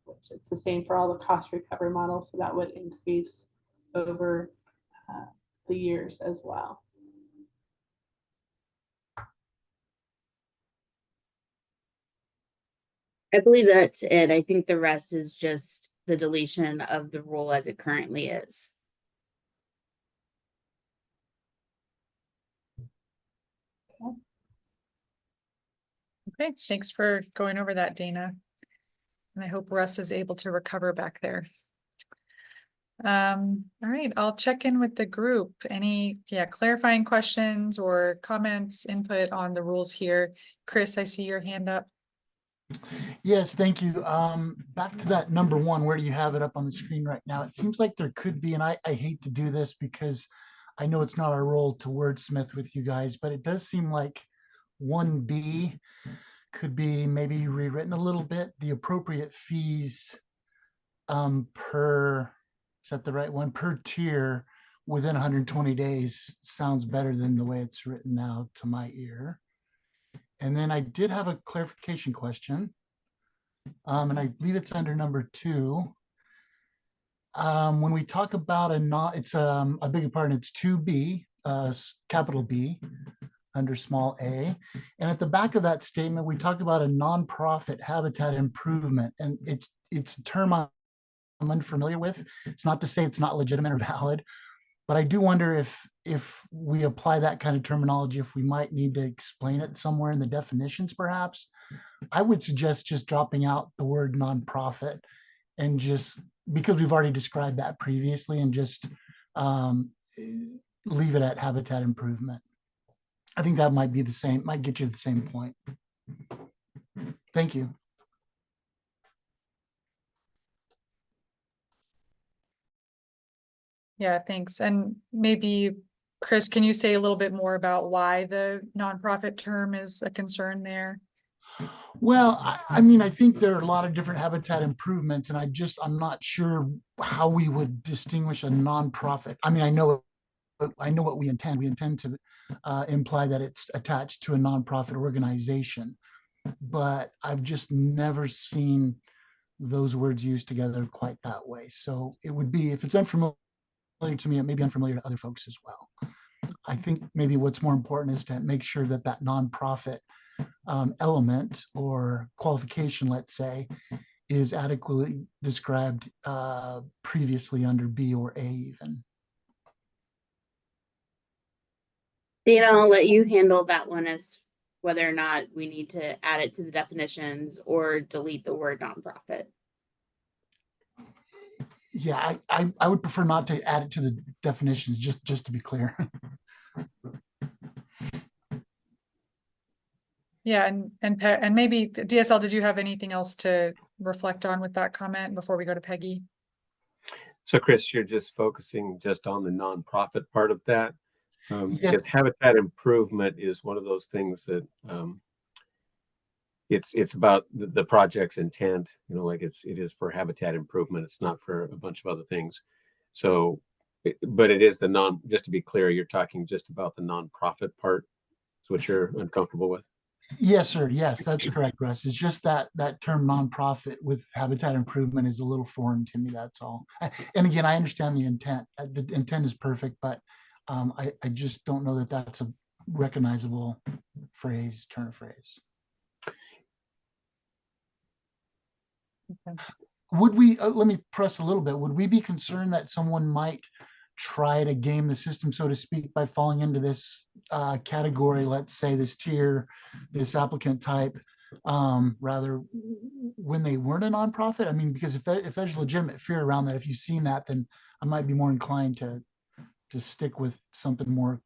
Which it's the same for all the cost recovery models, so that would increase over the years as well. I believe that's it. I think the rest is just the deletion of the rule as it currently is. Okay, thanks for going over that, Dana. And I hope Russ is able to recover back there. All right, I'll check in with the group. Any clarifying questions or comments, input on the rules here? Chris, I see your hand up. Yes, thank you. Back to that number 1, where do you have it up on the screen right now? It seems like there could be, and I hate to do this because I know it's not our role to wordsmith with you guys, but it does seem like 1B could be maybe rewritten a little bit. The appropriate fees per, is that the right one? Per tier within 120 days sounds better than the way it's written now to my ear. And then I did have a clarification question, and I believe it's under number 2. When we talk about it's I beg your pardon, it's 2B, capital B, under small a. And at the back of that statement, we talked about a nonprofit habitat improvement, and it's a term I'm unfamiliar with. It's not to say it's not legitimate or valid, But I do wonder if we apply that kind of terminology, if we might need to explain it somewhere in the definitions, perhaps. I would suggest just dropping out the word nonprofit and just, because we've already described that previously, and just um, leave it at habitat improvement. I think that might be the same, might get you the same point. Thank you. Yeah, thanks. And maybe, Chris, can you say a little bit more about why the nonprofit term is a concern there? Well, I mean, I think there are a lot of different habitat improvements, and I'm not sure how we would distinguish a nonprofit. I mean, I know what we intend. We intend to imply that it's attached to a nonprofit organization, but I've just never seen those words used together quite that way. So it would be, if it's unfamiliar to me, it may be unfamiliar to other folks as well. I think maybe what's more important is to make sure that that nonprofit element or qualification, let's say, is adequately described previously under B or A even. Dana, I'll let you handle that one as whether or not we need to add it to the definitions or delete the word nonprofit. Yeah, I would prefer not to add it to the definitions, just to be clear. Yeah, and maybe DSL, did you have anything else to reflect on with that comment before we go to Peggy? So Chris, you're just focusing just on the nonprofit part of that. Yes. Because habitat improvement is one of those things that it's about the project's intent, like it is for habitat improvement. It's not for a bunch of other things. So, but it is just to be clear, you're talking just about the nonprofit part. Is what you're uncomfortable with? Yes, sir. Yes, that's correct, Russ. It's just that term nonprofit with habitat improvement is a little foreign to me. That's all. And again, I understand the intent. The intent is perfect, but I just don't know that that's a recognizable turn of phrase. Okay. Would we, let me press a little bit, would we be concerned that someone might try to game the system, so to speak, by falling into this category, let's say this tier, this applicant type, rather when they weren't a nonprofit? I mean, because if there's legitimate fear around that, if you've seen that, then I might be more inclined to stick with something more,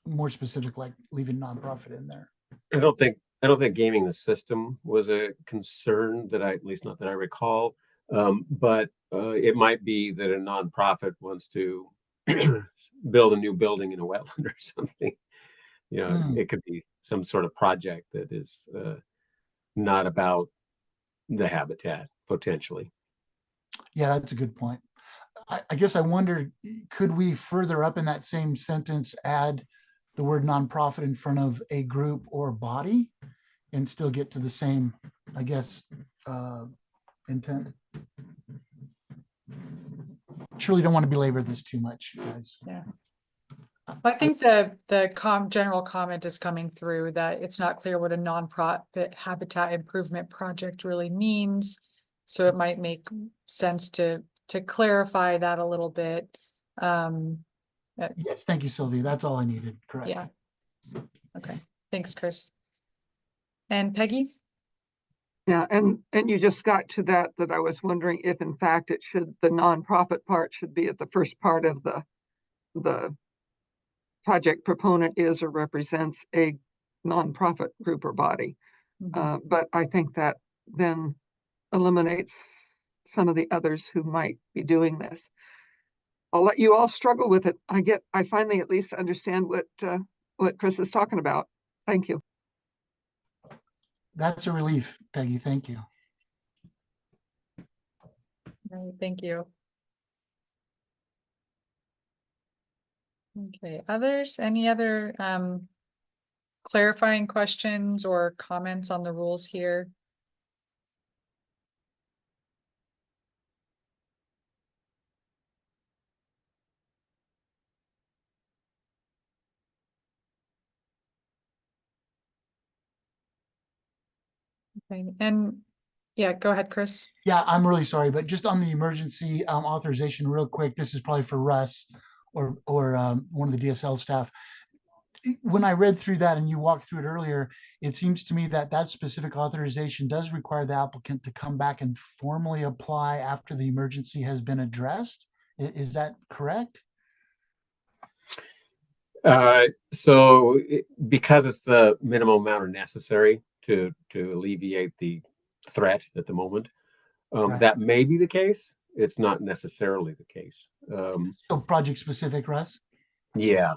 more specific, like leaving nonprofit in there. I don't think gaming the system was a concern at least not that I recall. But it might be that a nonprofit wants to build a new building in a wetland or something. It could be some sort of project that is not about the habitat potentially. Yeah, that's a good point. I guess I wonder, could we further up in that same sentence add the word nonprofit in front of a group or body and still get to the same, I guess, intent? Surely don't want to belabor this too much, guys. Yeah. I think the general comment is coming through that it's not clear what a nonprofit habitat improvement project really means. So it might make sense to clarify that a little bit. Yes, thank you, Sylvia. That's all I needed. Correct. Yeah. Okay. Thanks, Chris. And Peggy? Yeah, and you just got to that I was wondering if in fact the nonprofit part should be at the first part of the project proponent is or represents a nonprofit group or body. But I think that then eliminates some of the others who might be doing this. I'll let you all struggle with it. I finally at least understand what Chris is talking about. Thank you. That's a relief, Peggy. Thank you. Right, thank you. Okay, any other clarifying questions or comments on the rules here? Okay, and Yeah, go ahead, Chris. Yeah, I'm really sorry, but just on the emergency authorization real quick, this is probably for Russ or one of the DSL staff. When I read through that and you walked through it earlier, it seems to me that that specific authorization does require the applicant to come back and formally apply after the emergency has been addressed. Is that correct? Because it's the minimum amount necessary to alleviate the threat at the moment, Right. that may be the case. It's not necessarily the case. So project specific, Russ? Yeah.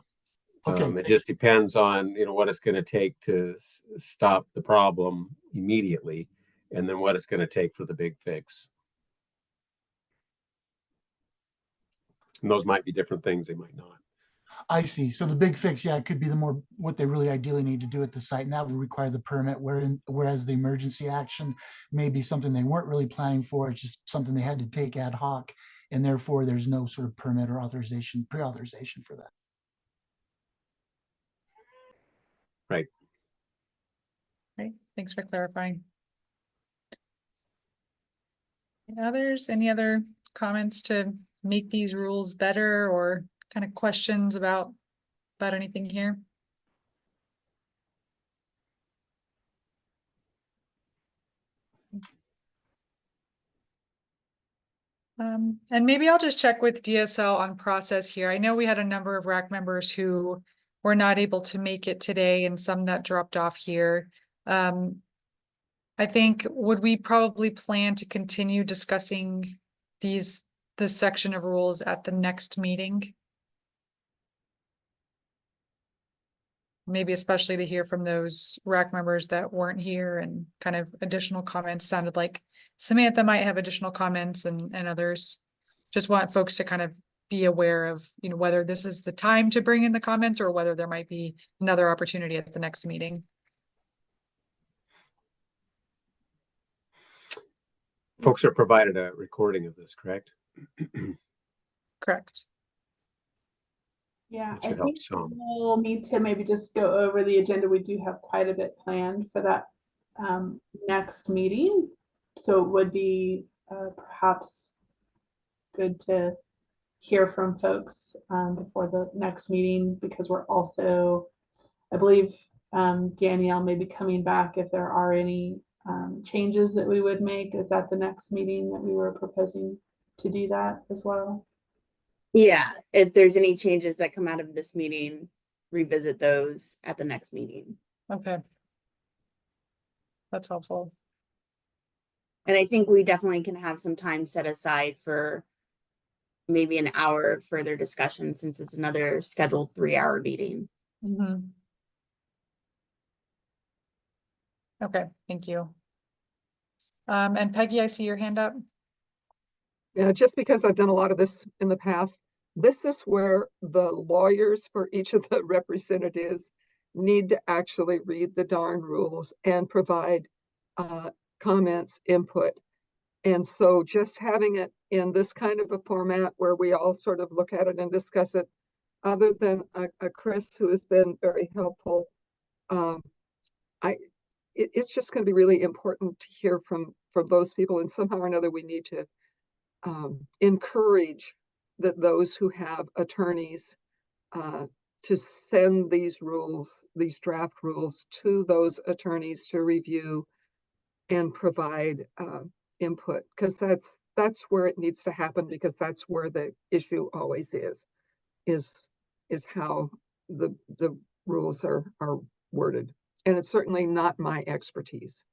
Okay. It just depends on, what it's going to take to stop the problem immediately, and then what it's going to take for the big fix. And those might be different things, they might not. I see. So the big fix, yeah, it could be the more what they really ideally need to do at the site, and that would require the permit. Whereas the emergency action may be something they weren't really planning for. It's just something they had to take ad hoc, and therefore there's no sort of permit or authorization, pre-authorization for that. Right. Great, thanks for clarifying. Any other comments to make these rules better or kind of questions about anything here? And maybe I'll just check with DSL on process here. I know we had a number of RAC members who were not able to make it today and some that dropped off here. I think, would we probably plan to continue discussing this section of rules at the next meeting? Maybe especially to hear from those RAC members that weren't here and kind of additional comments. Sounded like Samantha might have additional comments and others. Just want folks to kind of be aware of, whether this is the time to bring in the comments or whether there might be another opportunity at the next meeting. Folks are provided a recording of this, correct? Correct. Yeah, That I should help think some. we'll need to maybe just go over the agenda. We do have quite a bit planned for that next meeting. So it would be perhaps good to hear from folks before the next meeting, because we're also, I believe Danielle may be coming back if there are any changes that we would make. Is that the next meeting that we were proposing to do that as well? Yeah, if there's any changes that come out of this meeting, revisit those at the next meeting. Okay. That's helpful. And I think we definitely can have some time set aside for maybe an hour of further discussion, since it's another scheduled 3-hour meeting. Mm-hmm. Okay, thank you. And Peggy, I see your hand up. Yeah, just because I've done a lot of this in the past, this is where the lawyers for each of the representatives need to actually read the darn rules and provide comments, input. And so just having it in this kind of a format where we all sort of look at it and discuss it, other than a Chris who has been very helpful, it's just going to be really important to hear from those people, and somehow or another we need to encourage those who have attorneys to send these rules, these draft rules, to those attorneys to review and provide input, because that's where it needs to happen, because that's where the issue always is how the rules are worded, and it's certainly not my expertise.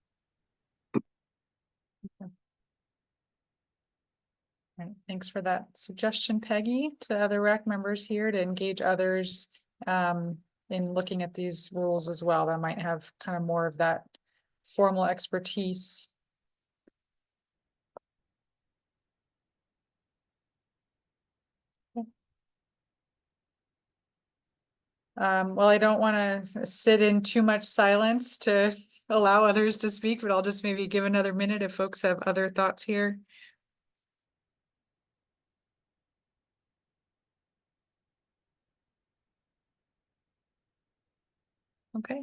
Right, thanks for that suggestion, Peggy, to other RAC members here to engage others in looking at these rules as well. That might have kind of more of that formal expertise. Well, I don't want to sit in too much silence to allow others to speak, but I'll just maybe give another minute if folks have other thoughts here. Okay.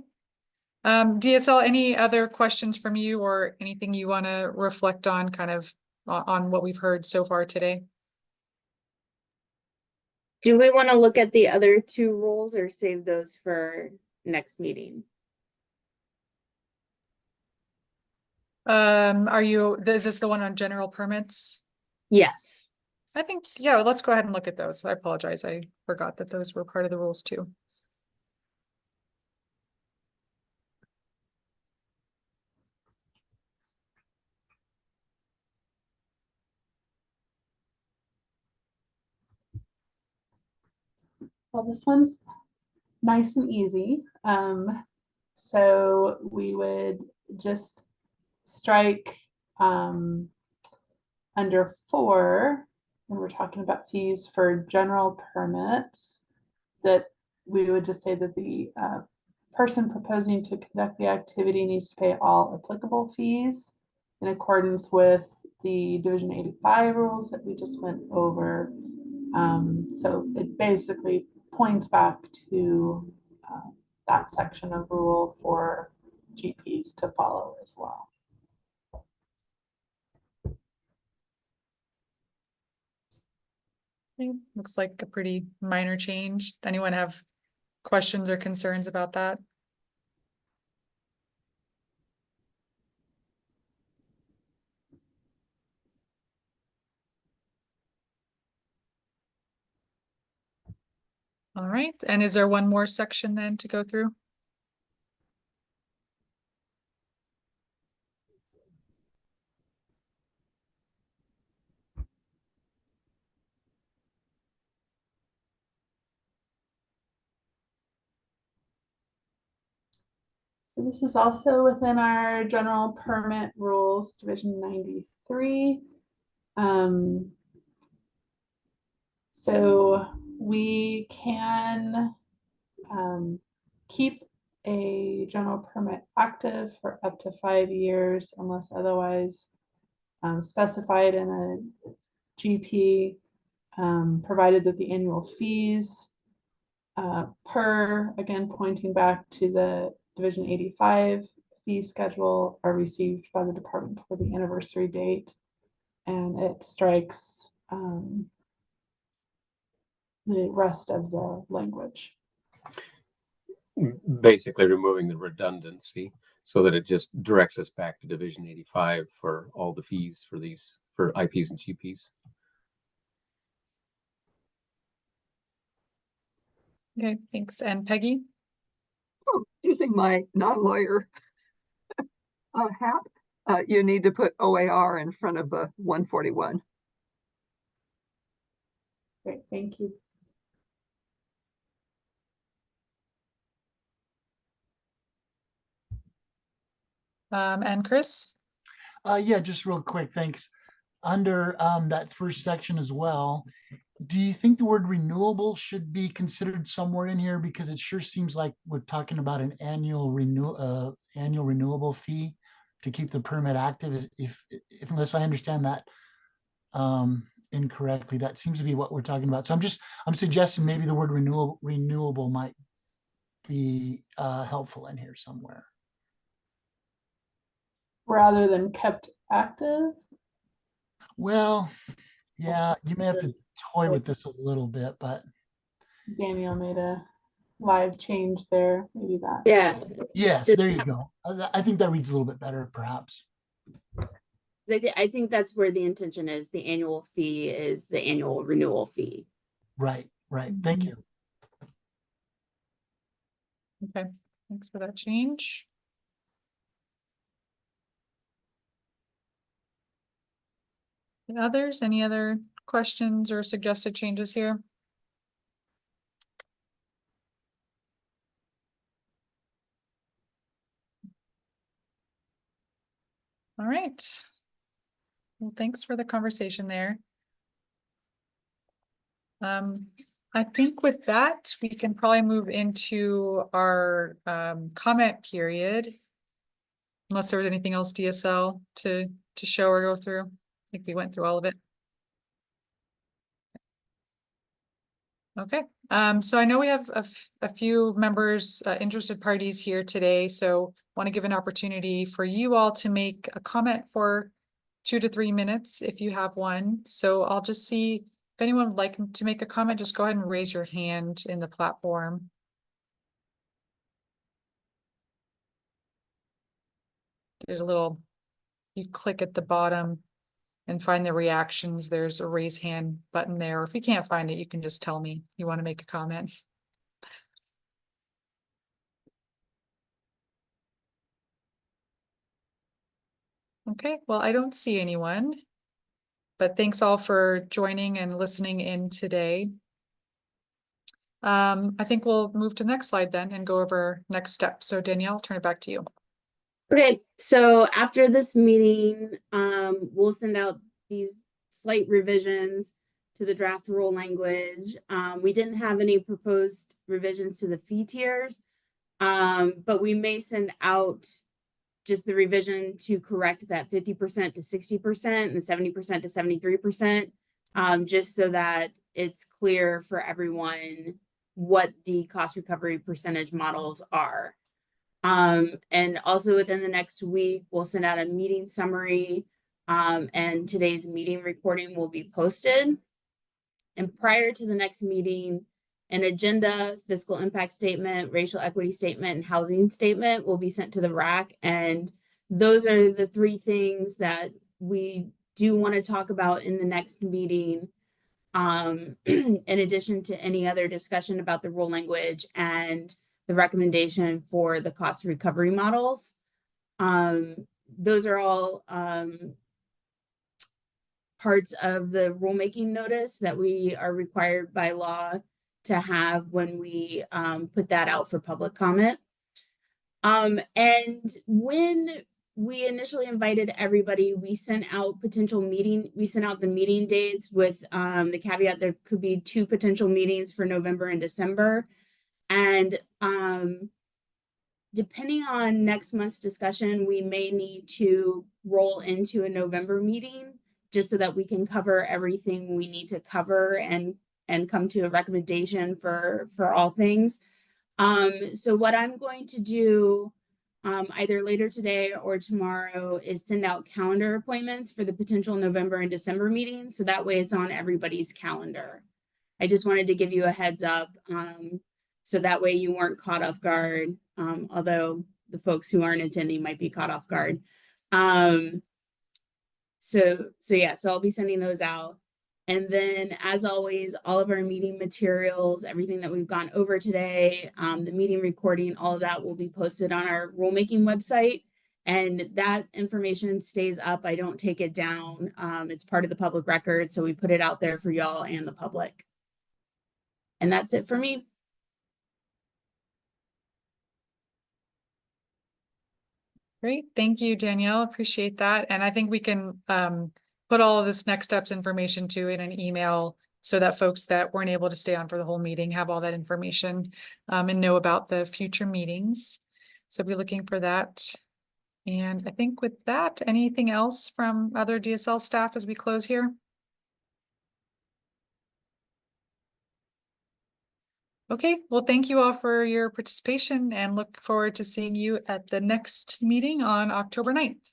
DSL, any other questions from you or anything you want to reflect on kind of on what we've heard so far today? Do we want to look at the other two rules or save those for next meeting? Is this the one on general permits? Yes. I think, yeah, let's go ahead and look at those. I apologize. I forgot that those were part of the rules too. Well, this one's nice and easy. So we would just strike under 4, when we're talking about fees for general permits, that we would just say that the person proposing to conduct the activity needs to pay all applicable fees in accordance with the Division 85 rules that we just went over. So it basically points back to that section of rule for GPs to follow as well. Okay, looks like a pretty minor change. Anyone have questions or concerns about that? All right, and is there one more section then to go through? So this is also within our general permit rules, Division 93. So we can keep a general permit active for up to 5 years unless otherwise specified in a GP, provided that the annual fees again, pointing back to the Division 85 fee schedule, are received by the department for the anniversary date, and it strikes the rest of the language. Basically removing the redundancy so that it just directs us back to Division 85 for all the fees for these, for IPs and GPs. Okay, thanks. And Peggy? Oh, using my non-lawyer hat, you need to put OAR in front of the 141. Great, thank you. And Chris? Yeah, just real quick, thanks. Under that first section as well, do you think the word renewable should be considered somewhere in here? Because it sure seems like we're talking about an annual renewable fee to keep the permit active. If unless I understand that incorrectly, that seems to be what we're talking about. So I'm suggesting maybe the word renewable might be helpful in here somewhere. Rather than kept active? Well, yeah, you may have to toy with this a little bit, but Daniel made a live change there, maybe that. Yeah. yes, there you go. I think that reads a little bit better, perhaps. I think that's where the intention is. The annual fee is the annual renewal fee. Right, right. Thank you. Okay, thanks for that change. And others, any other questions or suggested changes here? All right. Well, thanks for the conversation there. I think with that, we can probably move into our comment period. Unless there was anything else DSL to show or go through. I think we went through all of it. Okay, so I know we have a few members, interested parties here today, so want to give an opportunity for you all to make a comment for 2 to 3 minutes if you have one. So I'll just see if anyone would like to make a comment, just go ahead and raise your hand in the platform. There's a little, you click at the bottom and find the reactions. There's a raise hand button there. Or if you can't find it, you can just tell me you want to make a comment. Okay, well, I don't see anyone. But thanks all for joining and listening in today. I think we'll move to the next slide then and go over next steps. So Danielle, I'll turn it back to you. Okay, so after this meeting, we'll send out these slight revisions to the draft rule language. We didn't have any proposed revisions to the fee tiers, but we may send out just the revision to correct that 50% to 60% and the 70% to 73%, just so that it's clear for everyone what the cost recovery percentage models are. And also within the next week, we'll send out a meeting summary, and today's meeting recording will be posted. And prior to the next meeting, an agenda, fiscal impact statement, racial equity statement, and housing statement will be sent to the RAC. And those are the 3 things that we do want to talk about in the next meeting, in addition to any other discussion about the rule language and the recommendation for the cost recovery models. Those are all parts of the rulemaking notice that we are required by law to have when we put that out for public comment. And when we initially invited everybody, we sent out the meeting dates with the caveat there could be 2 potential meetings for November and December. And depending on next month's discussion, we may need to roll into a November meeting just so that we can cover everything we need to cover and come to a recommendation for all things. So what I'm going to do either later today or tomorrow is send out calendar appointments for the potential November and December meetings. So that way it's on everybody's calendar. I just wanted to give you a heads up. So that way you weren't caught off guard. Although the folks who aren't attending might be caught off guard. So I'll be sending those out. And then as always, all of our meeting materials, everything that we've gone over today, the meeting recording, all of that will be posted on our rulemaking website. And that information stays up. I don't take it down. It's part of the public record. So we put it out there for y'all and the public. And that's it for me. Great, thank you, Danielle. Appreciate that. And I think we can put all of this next steps information to in an email so that folks that weren't able to stay on for the whole meeting have all that information and know about the future meetings. So be looking for that. And I think with that, anything else from other DSL staff as we close here? Okay, well, thank you all for your participation and look forward to seeing you at the next meeting on October 9th.